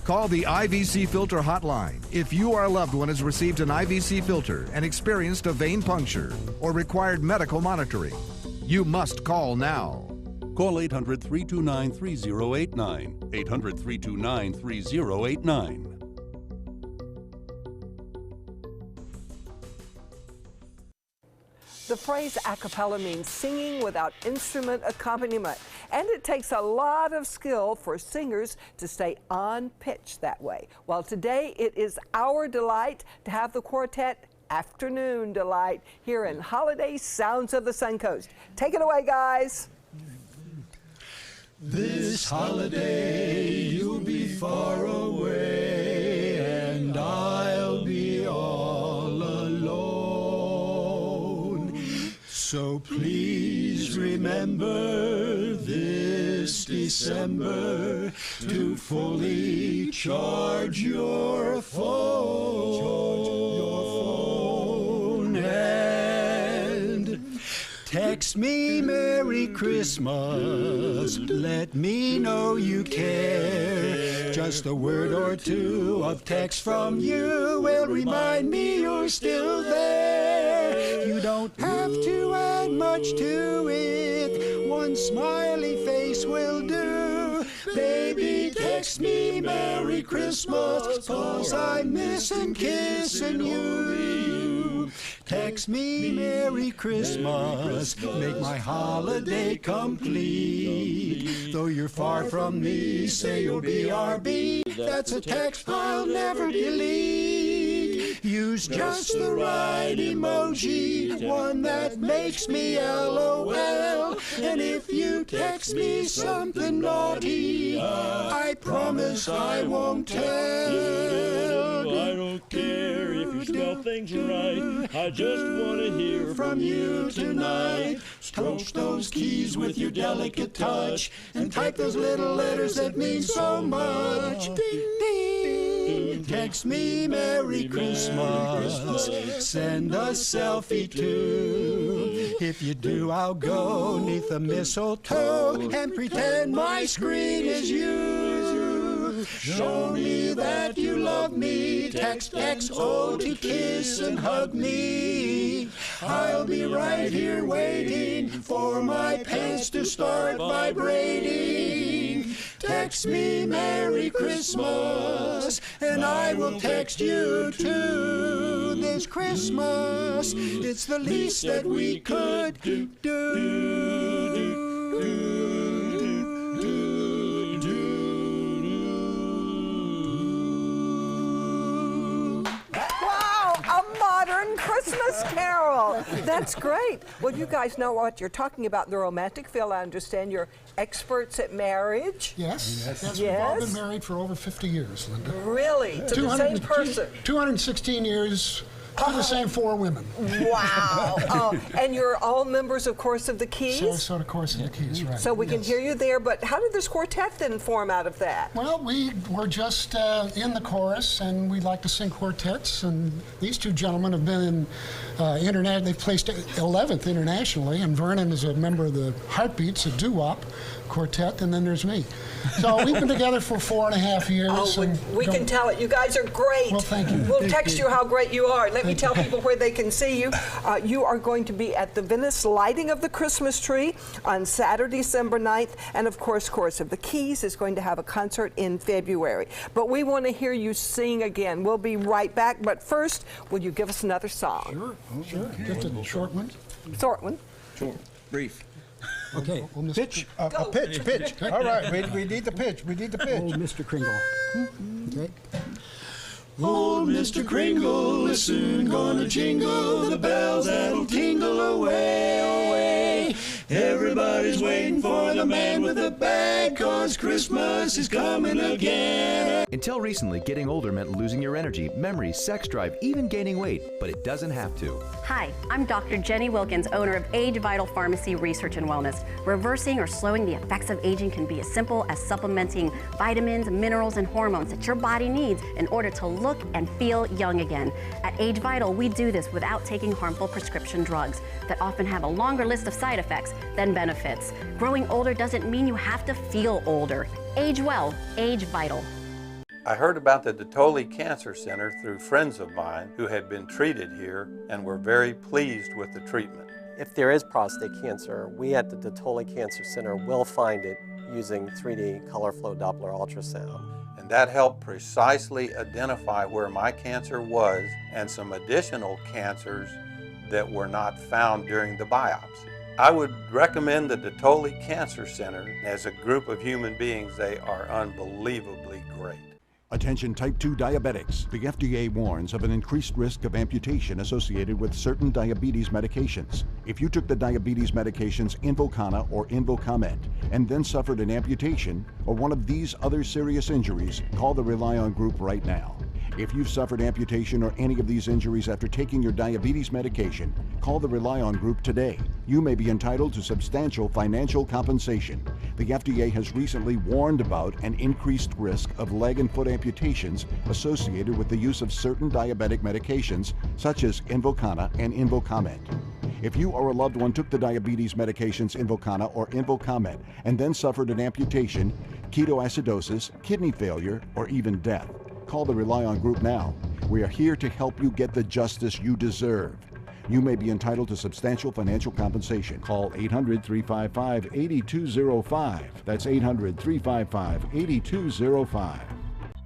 Call the IVC Filter Hotline if you or a loved one has received an IVC filter and experienced a vein puncture or required medical monitoring. You must call now. Call 800-329-3089. 800-329-3089. The phrase a cappella means singing without instrument accompaniment, and it takes a lot of skill for singers to stay on pitch that way. Well, today it is our delight to have the quartet Afternoon Delight here in Holiday Sounds of the Suncoast. Take it away, guys. This holiday you'll be far away and I'll be all alone. So please remember this December to fully charge your phone and text me Merry Christmas. Let me know you care. Just a word or two of text from you will remind me you're still there. You don't have to add much to it. One smiley face will do. Baby, text me Merry Christmas, 'cause I'm missing kissing you. Text me Merry Christmas, make my holiday complete. Though you're far from me, say you'll BRB. That's a text I'll never delete. Use just the right emoji, one that makes me LOL. And if you text me something naughty, I promise I won't tell. I don't care if you spell things right. I just want to hear from you tonight. Stroke those keys with your delicate touch and type those little letters that mean so much. Ding, ding. Text me Merry Christmas. Send a selfie too. If you do, I'll go neath the mistletoe and pretend my screen is you. Show me that you love me. Text XO to kiss and hug me. I'll be right here waiting for my pants to start vibrating. Text me Merry Christmas, and I will text you too this Christmas. It's the least that we could do. Christmas Carol. That's great. Well, you guys know what you're talking about in the romantic field. I understand you're experts at marriage. Yes. We've all been married for over 50 years, Linda. Really? To the same person? 216 years. To the same 4 women. Wow. Oh, and you're all members, of course, of the Keys? Sarasota Chorus of the Keys, right. So we can hear you there, but how did this quartet then form out of that? Well, we were just in the chorus, and we like to sing quartets, and these 2 gentlemen have been in they've placed 11th internationally, and Vernon is a member of the Heartbeats, a doo-wop quartet, and then there's me. So we've been together for 4.5 years. Oh, we can tell it. You guys are great. Well, thank you. We'll text you how great you are. Let me tell people where they can see you. You are going to be at the Venice lighting of the Christmas tree on Saturday, December 9th. And of course, Chorus of the Keys is going to have a concert in February. But we want to hear you sing again. We'll be right back. But first, will you give us another song? Sure. Just a short one. Short one. Short. Brief. Okay. Pitch. Pitch. All right. We need the pitch. Oh, Mr. Kringle. Okay. Old Mr. Kringle is soon gonna jingle the bells that'll tingle away, away. Everybody's waiting for the man with the bag, 'cause Christmas is coming again. Until recently, getting older meant losing your energy, memory, sex drive, even gaining weight, but it doesn't have to. Hi, I'm Dr. Jenny Wilkins, owner of Age Vital Pharmacy Research and Wellness. Reversing or slowing the effects of aging can be as simple as supplementing vitamins, minerals, and hormones that your body needs in order to look and feel young again. At Age Vital, we do this without taking harmful prescription drugs that often have a longer list of side effects than benefits. Growing older doesn't mean you have to feel older. Age well, Age Vital. I heard about the Dotoli Cancer Center through friends of mine who had been treated here and were very pleased with the treatment. If there is prostate cancer, we at the Dotoli Cancer Center will find it using 3D color flow Doppler ultrasound. And that helped precisely identify where my cancer was and some additional cancers that were not found during the biopsy. I would recommend the Dotoli Cancer Center. As a group of human beings, they are unbelievably great. Attention type 2 diabetics. The FDA warns of an increased risk of amputation associated with certain diabetes medications. If you took the diabetes medications Invokana or Invokamet and then suffered an amputation or one of these other serious injuries, call the Rely On group right now. If you've suffered amputation or any of these injuries after taking your diabetes medication, call the Rely On group today. You may be entitled to substantial financial compensation. The FDA has recently warned about an increased risk of leg and foot amputations associated with the use of certain diabetic medications such as Invokana and Invokamet. If you or a loved one took the diabetes medications Invokana or Invokamet and then suffered an amputation, ketoacidosis, kidney failure, or even death, call the Rely On group now. We are here to help you get the justice you deserve. You may be entitled to substantial financial compensation. Call 800-355-8205. That's 800-355-8205.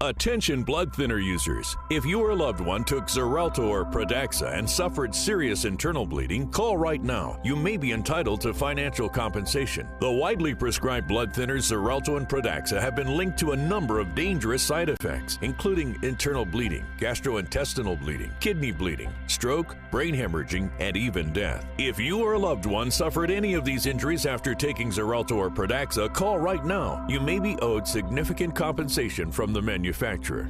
Attention blood thinner users. If your loved one took Xarelto or Pradaxa and suffered serious internal bleeding, call right now. You may be entitled to financial compensation. The widely prescribed blood thinners Xarelto and Pradaxa have been linked to a number of dangerous side effects, including internal bleeding, gastrointestinal bleeding, kidney bleeding, stroke, brain hemorrhaging, and even death. If you or a loved one suffered any of these injuries after taking Xarelto or Pradaxa, call right now. You may be owed significant compensation from the manufacturer.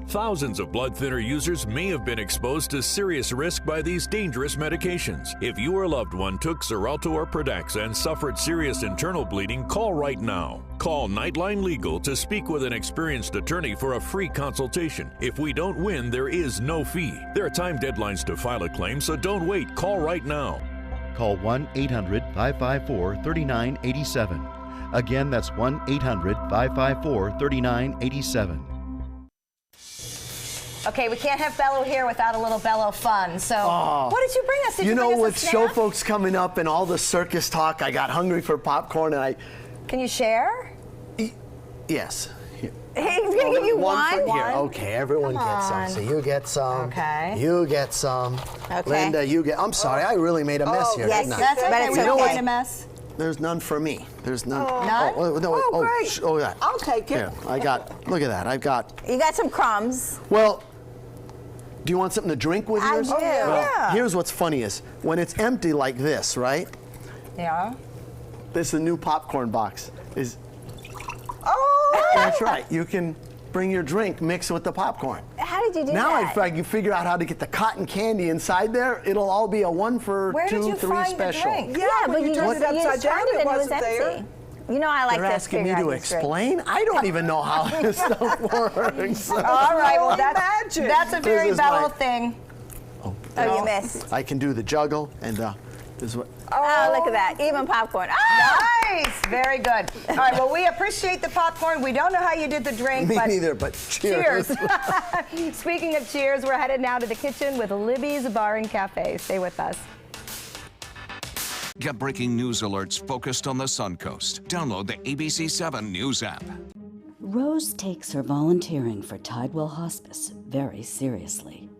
Thousands of blood thinner users may have been exposed to serious risk by these dangerous medications. If you or a loved one took Xarelto or Pradaxa and suffered serious internal bleeding, call right now. Call Nightline Legal to speak with an experienced attorney for a free consultation. If we don't win, there is no fee. There are time deadlines to file a claim, so don't wait. Call right now. Call 1-800-554-3987. Again, that's 1-800-554-3987. Okay, we can't have Bello here without a little Bello fun. So, what did you bring us? Did you know, bring us with a snack? show folks coming up and all the circus talk, I got hungry for popcorn and I. Can you share? Yes. Hey, he's gonna give you one. Here. Okay, everyone gets some. So you get some. Okay. You get some. Okay. Linda, you get. I'm sorry, I really made a mess here. Yes, didn't I? That's okay. But We it's don't okay. made a mess. There's none for me. There's none. None? Great. Yeah. I'll take it. Here, I got. Look at that. I've got. You got some crumbs. Well, Do you want something to drink with I yours? do. Yeah. Here's what's funny is when it's empty like this, right? Yeah. This is a new popcorn box. Oh! That's right. You can bring your drink, mix it with the popcorn. How did you do Now that? if I can figure out how to get the cotton candy inside there, it'll all be a 1 for Where did 2, you 3 find the special. drink? Yeah, but you turned it upside down, started it and wasn't there. empty. You know I like They're to asking me figure to out these tricks. explain? I don't even know how this stuff works. All right, well, Imagine. that's a very This is Bella my- thing. Oh, you missed. I can do the juggle, and this is what. Oh, look at that. Even popcorn. Ah! Nice. Very good. All right, well, we appreciate the popcorn. We don't know how you did the drink, Me but neither, but cheers. Speaking of cheers, we're headed now to the kitchen with Libby's Bar and Cafe. Stay with us. Get breaking news alerts focused on the Suncoast. Download the ABC7 News app. Rose takes her volunteering for Tidewell Hospice very seriously.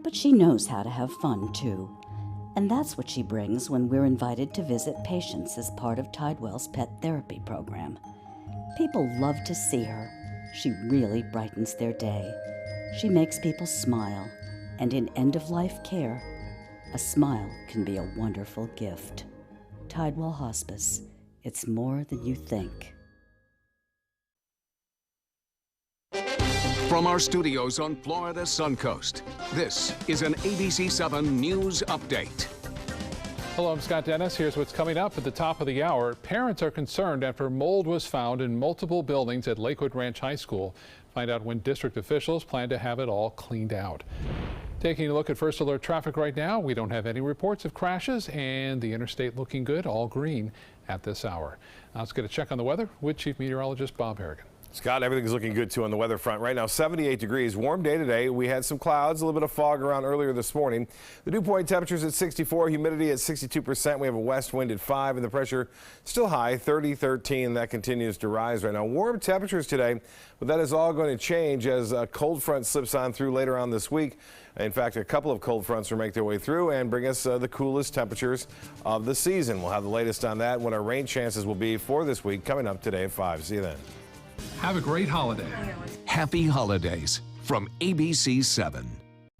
But she knows how to have fun, too. And that's what she brings when we're invited to visit patients as part of Tidewell's pet therapy program. People love to see her. She really brightens their day. She makes people smile. And in end-of-life care, a smile can be a wonderful gift. Tidewell Hospice. It's more than you think. From our studios on Florida's Suncoast, this is an ABC7 News Update. Hello, I'm Scott Dennis. Here's what's coming up at the top of the hour. Parents are concerned after mold was found in multiple buildings at Lakewood Ranch High School. Find out when district officials plan to have it all cleaned out. Taking a look at First Alert traffic right now, we don't have any reports of crashes and the interstate looking good, all green at this hour. Now let's get a check on the weather with Chief Meteorologist Bob Harrigan. Scott, everything's looking good too on the weather front. Right now, 78 degrees. Warm day today. We had some clouds, a little bit of fog around earlier this morning. The dew point temperatures at 64, humidity at 62%. We have a west wind at 5, and the pressure still high, 30-13. That continues to rise right now. Warm temperatures today, but that is all going to change as a cold front slips on through later on this week. In fact, a couple of cold fronts will make their way through and bring us the coolest temperatures of the season. We'll have the latest on that, what our rain chances will be for this week, coming up today at 5. See you then. Have a great holiday. Happy holidays from ABC7.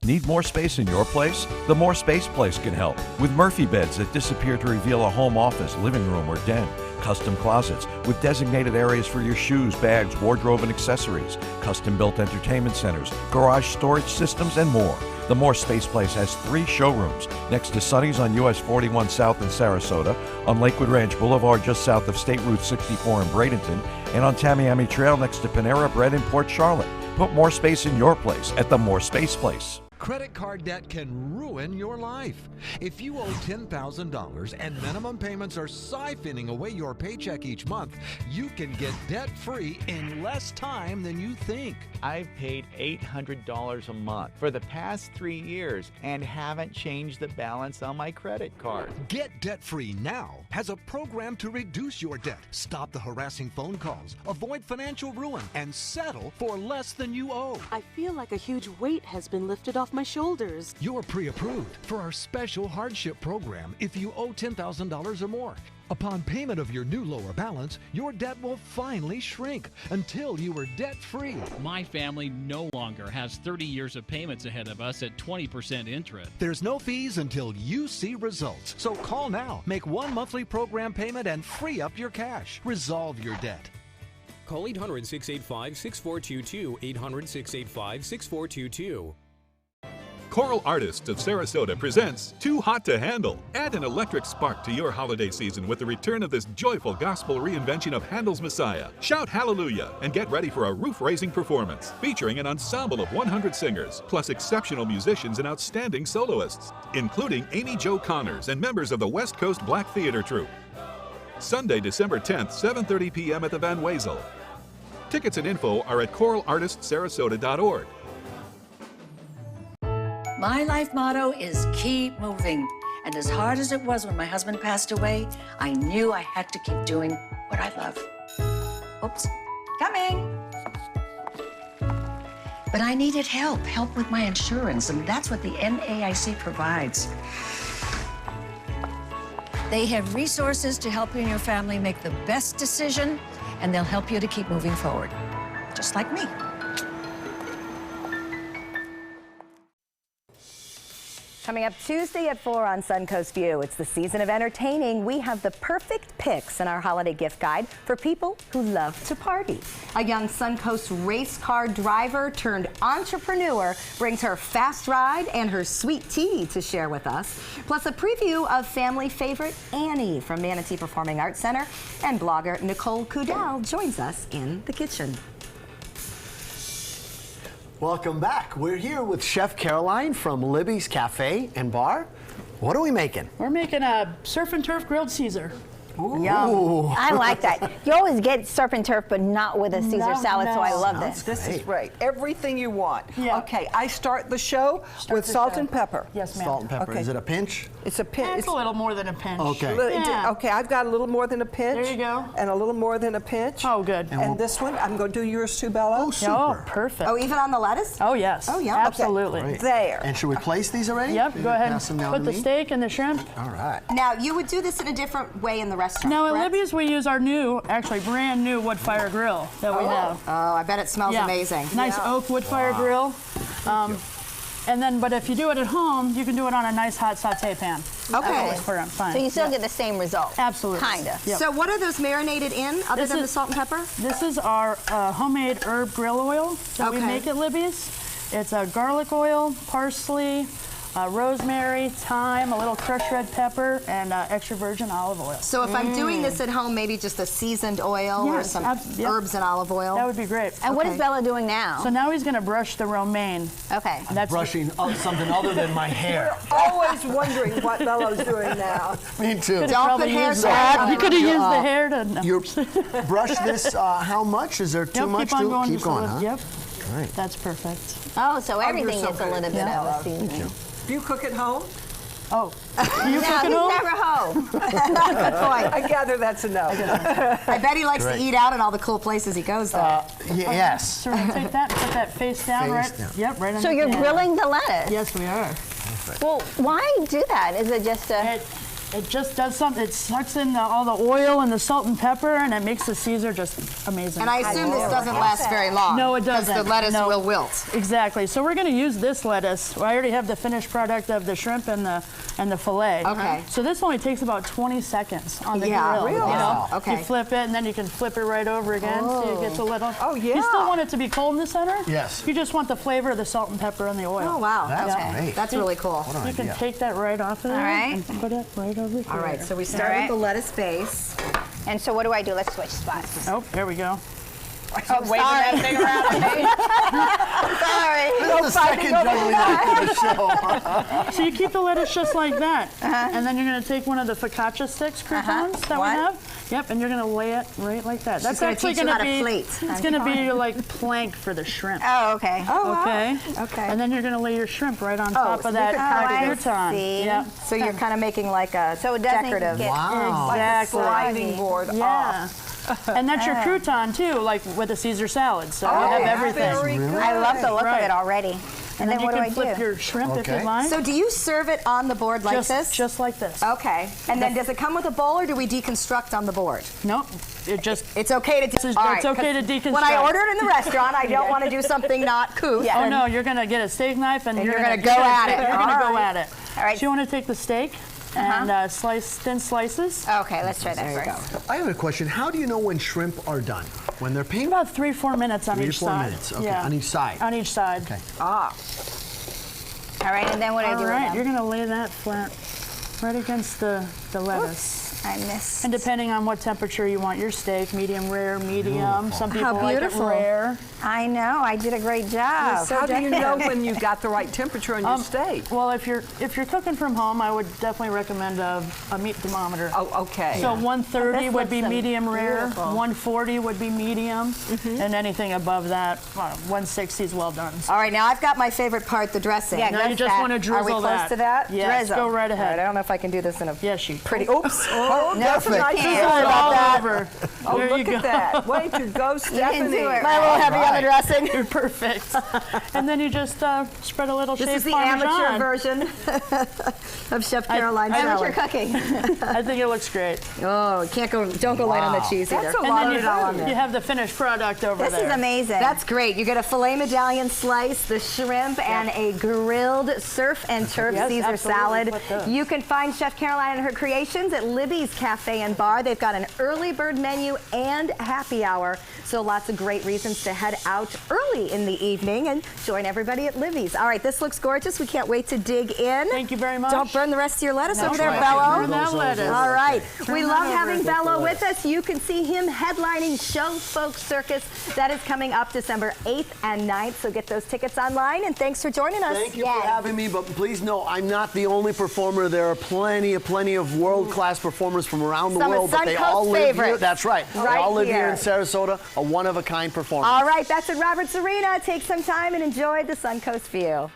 Need more space in your place? The More Space Place can help with Murphy beds that disappear to reveal a home office, living room, or den. Custom closets with designated areas for your shoes, bags, wardrobe, and accessories. Custom-built entertainment centers, garage storage systems, and more. The More Space Place has 3 showrooms next to Sunny's on US 41 South in Sarasota, on Lakewood Ranch Boulevard just south of State Route 64 in Bradenton, and on Tamiami Trail next to Panera Bread in Port Charlotte. Put more space in your place at the More Space Place. Credit card debt can ruin your life. If you owe $10,000 and minimum payments are siphoning away your paycheck each month, you can get debt-free in less time than you think. I've paid $800 a month for the past 3 years and haven't changed the balance on my credit card. Get debt-free now has a program to reduce your debt, stop the harassing phone calls, avoid financial ruin, and settle for less than you owe. I feel like a huge weight has been lifted off my shoulders. You're pre-approved for our special hardship program if you owe $10,000 or more. Upon payment of your new lower balance, your debt will finally shrink until you are debt-free. My family no longer has 30 years of payments ahead of us at 20% interest. There's no fees until you see results. So call now, make one monthly program payment, and free up your cash. Resolve your debt. Call 800-685-6422, 800-685-6422. Choral Artists of Sarasota presents Too Hot to Handle. Add an electric spark to your holiday season with the return of this joyful gospel reinvention of Handel's Messiah. Shout hallelujah and get ready for a roof-raising performance featuring an ensemble of 100 singers, plus exceptional musicians and outstanding soloists, including Amy Jo Connors and members of the West Coast Black Theater Troupe. Sunday, December 10th, 7:30 p.m. at the Van Wezel. Tickets and info are at choralartistsarasota.org. My life motto is keep moving. And as hard as it was when my husband passed away, I knew I had to keep doing what I love. Oops, coming. But I needed help with my insurance, and that's what the NAIC provides. They have resources to help you and your family make the best decision, and they'll help you to keep moving forward, just like me. Coming up Tuesday at 4 on Suncoast View, it's the season of entertaining. We have the perfect picks in our holiday gift guide for people who love to party. A young Suncoast race car driver turned entrepreneur brings her fast ride and her sweet tea to share with us. Plus a preview of family favorite Annie from Manatee Performing Arts Center. And blogger Nicole Kudal joins us in the kitchen. Welcome back. We're here with Chef Caroline from Libby's Cafe and Bar. What are we making? We're making a surf and turf grilled Caesar. Ooh. Yum. I like that. You always get surf and turf, but not with a Caesar salad, so I love this. This is great. Everything you want. Yeah. Okay, I start the show with salt and pepper. Yes, ma'am. Salt and pepper. Okay. Is it a pinch? It's a pinch. It's a little more than a pinch. Okay. Yeah. Okay, I've got a little more than a pinch. There you go. And a little more than a pinch. Oh, good. And this one, I'm going to do yours too, Bella. Oh, super. Oh, perfect. Oh, even on the lettuce? Oh, yes. Oh, yeah. Absolutely. Great. There. And should we place these already? Yep, go ahead Pass them down and put to the me? steak and the shrimp. All right. Now, you would do this in a different way in the restaurant, Now at correct? Libby's we use our new, actually brand new wood fire grill that we have. Oh, I bet it smells amazing. Nice oak wood fire grill. And then, but if you do it at home, you can do it on a nice hot saute pan. Okay. Fine. So you still get the same result. Absolutely. Kinda. Yep. So what are those marinated in, other than the salt and pepper? This is our homemade herb grill oil that we make at Libby's. It's a garlic oil, parsley, rosemary, thyme, a little crushed red pepper, and extra virgin olive oil. So if I'm doing this at home, maybe just a seasoned oil or some herbs and olive oil? That would be great. And what is Bella doing now? So now he's going to brush the romaine. Okay. That's Brushing something other than my hair. Always wondering what Bella's doing now. Me too. Don't put hair You could have used the hair to. No. You brush this how much? Is there too much? Keep on going. Keep going, huh? Yep. Right. That's perfect. Oh, so everything so gets a little good. bit of a seasoning. Do you cook at home? Oh. You No, cook at he's home? never home. Good point. I gather that's a no. I bet he likes Great. to eat out in all the cool places he goes there. Yes. So we're going to take that and put that face down, Face right? down. Yep, right on So the you're pan. grilling the lettuce? Yes, we are. Well, why do that? Is it just a... It just does something. It sucks in all the oil and the salt and pepper, and it makes the Caesar just amazing. And I assume this doesn't last very long. No, it doesn't. Because the lettuce No. will wilt. Exactly. So we're going to use this lettuce. I already have the finished product of the shrimp and the fillet. Okay. So this only takes about 20 seconds on the Yeah, grill. really? You know, Okay. You flip it, and then you can flip it right over again, so you get a little. Oh, yeah. You still want it to be cold in the center? Yes. You just want the flavor of the salt and pepper and the oil. Oh, wow. That's Okay. great. That's really cool. What an You can idea. take that right off of there right. and put it right over here. All right, so we start All with the right. lettuce base. And so what do I do? Let's switch spots. Oh, there we go. Oh, waving that thing around at me. Sorry. This is the second juggling act of the show. So you keep the lettuce just like that. And then you're going to take one of the focaccia sticks, croutons that we One. have. Yep, and you're going to lay it right like that. That's gonna actually teach you going how to to be, plate. it's going to be like plank for the shrimp. Oh, okay. Okay. Okay. And then you're going to lay your shrimp right on top so of you that could cut it. crouton. see. Yep. So you're kind of making like a So it doesn't decorative. get Wow. Exactly. Sliding board Yeah. And that's your crouton too, like with a Caesar salad. So you have everything. Very good. I love the look Right. of it already. And then you what do can I flip do? your shrimp if Okay. you like. So do you serve it on the board like this? Just like this. Okay. And then does it come with a bowl or do we deconstruct on the board? Nope. It just It's okay to It's all right, okay 'cause to deconstruct. When I order it in the restaurant, I don't want to do something not couth. Oh no, you're gonna get a steak knife and you're gonna go at it. You're gonna All go right. at it. All right. So you want to take the steak and slice thin slices. Okay, let's try that first. I have a question. How do you know when shrimp are done? When they're pink? About 3-4 minutes on 3 to each 4 side. minutes. Okay, Yeah. on each side. On each side. Okay. All right, and then what do I do All with right, them? you're gonna lay that flat right against the lettuce. I missed. And depending on what temperature you want your steak, medium rare, medium. Some people How like it beautiful. rare. I know. I did a great job. How do you know when you got the right temperature on your steak? Well, if you're cooking from home, I would definitely recommend a meat thermometer. Oh, okay. So 130 This would be looks medium rare, beautiful. 140 would be medium, and anything above that, 160 is well done. All right, now I've got my favorite part, the dressing. Yeah, Now you just want to drizzle Are we close that. to that? Yes, Drizzle. go right All ahead. I don't know if I can do this in a Yes, you pretty. Oops. Oh, No, perfect. sorry about that. Oh, There look you go. at that. Way to go, Stephanie. do it. Am I a little heavy on the dressing? You're perfect. And then you just spread a little This shaved is the Parmesan. amateur version of Chef Caroline Amateur Shelley. cooking. I think it looks great. Oh, don't go light on the cheese either. That's a And lot then of it all on there. you have the finished product over This there. is amazing. That's great. You get a filet medallion slice, the shrimp, and a grilled surf and turf Yes, Caesar absolutely. salad. Put those. You can find Chef Caroline and her creations at Libby's Cafe and Bar. They've got an early bird menu and happy hour, so lots of great reasons to head out early in the evening and join everybody at Libby's. All right, this looks gorgeous. We can't wait to dig in. Thank you very much. Don't burn the rest of your lettuce over there, right. Bello. Burn that lettuce. All right. Turn We that love over. having Bello with us. You can see him headlining Show Folk Circus. That is coming up December 8th and 9th, so get those tickets online, and thanks for joining us. Thank you for having me, but please know I'm not the only performer. There are plenty of world-class performers from around the Some of world, but they Suncoast all live here. favorites. That's right. They Right all live here in here. Sarasota, a one-of-a-kind performance. All right, that's at Robert's Arena. Take some time and enjoy the Suncoast view.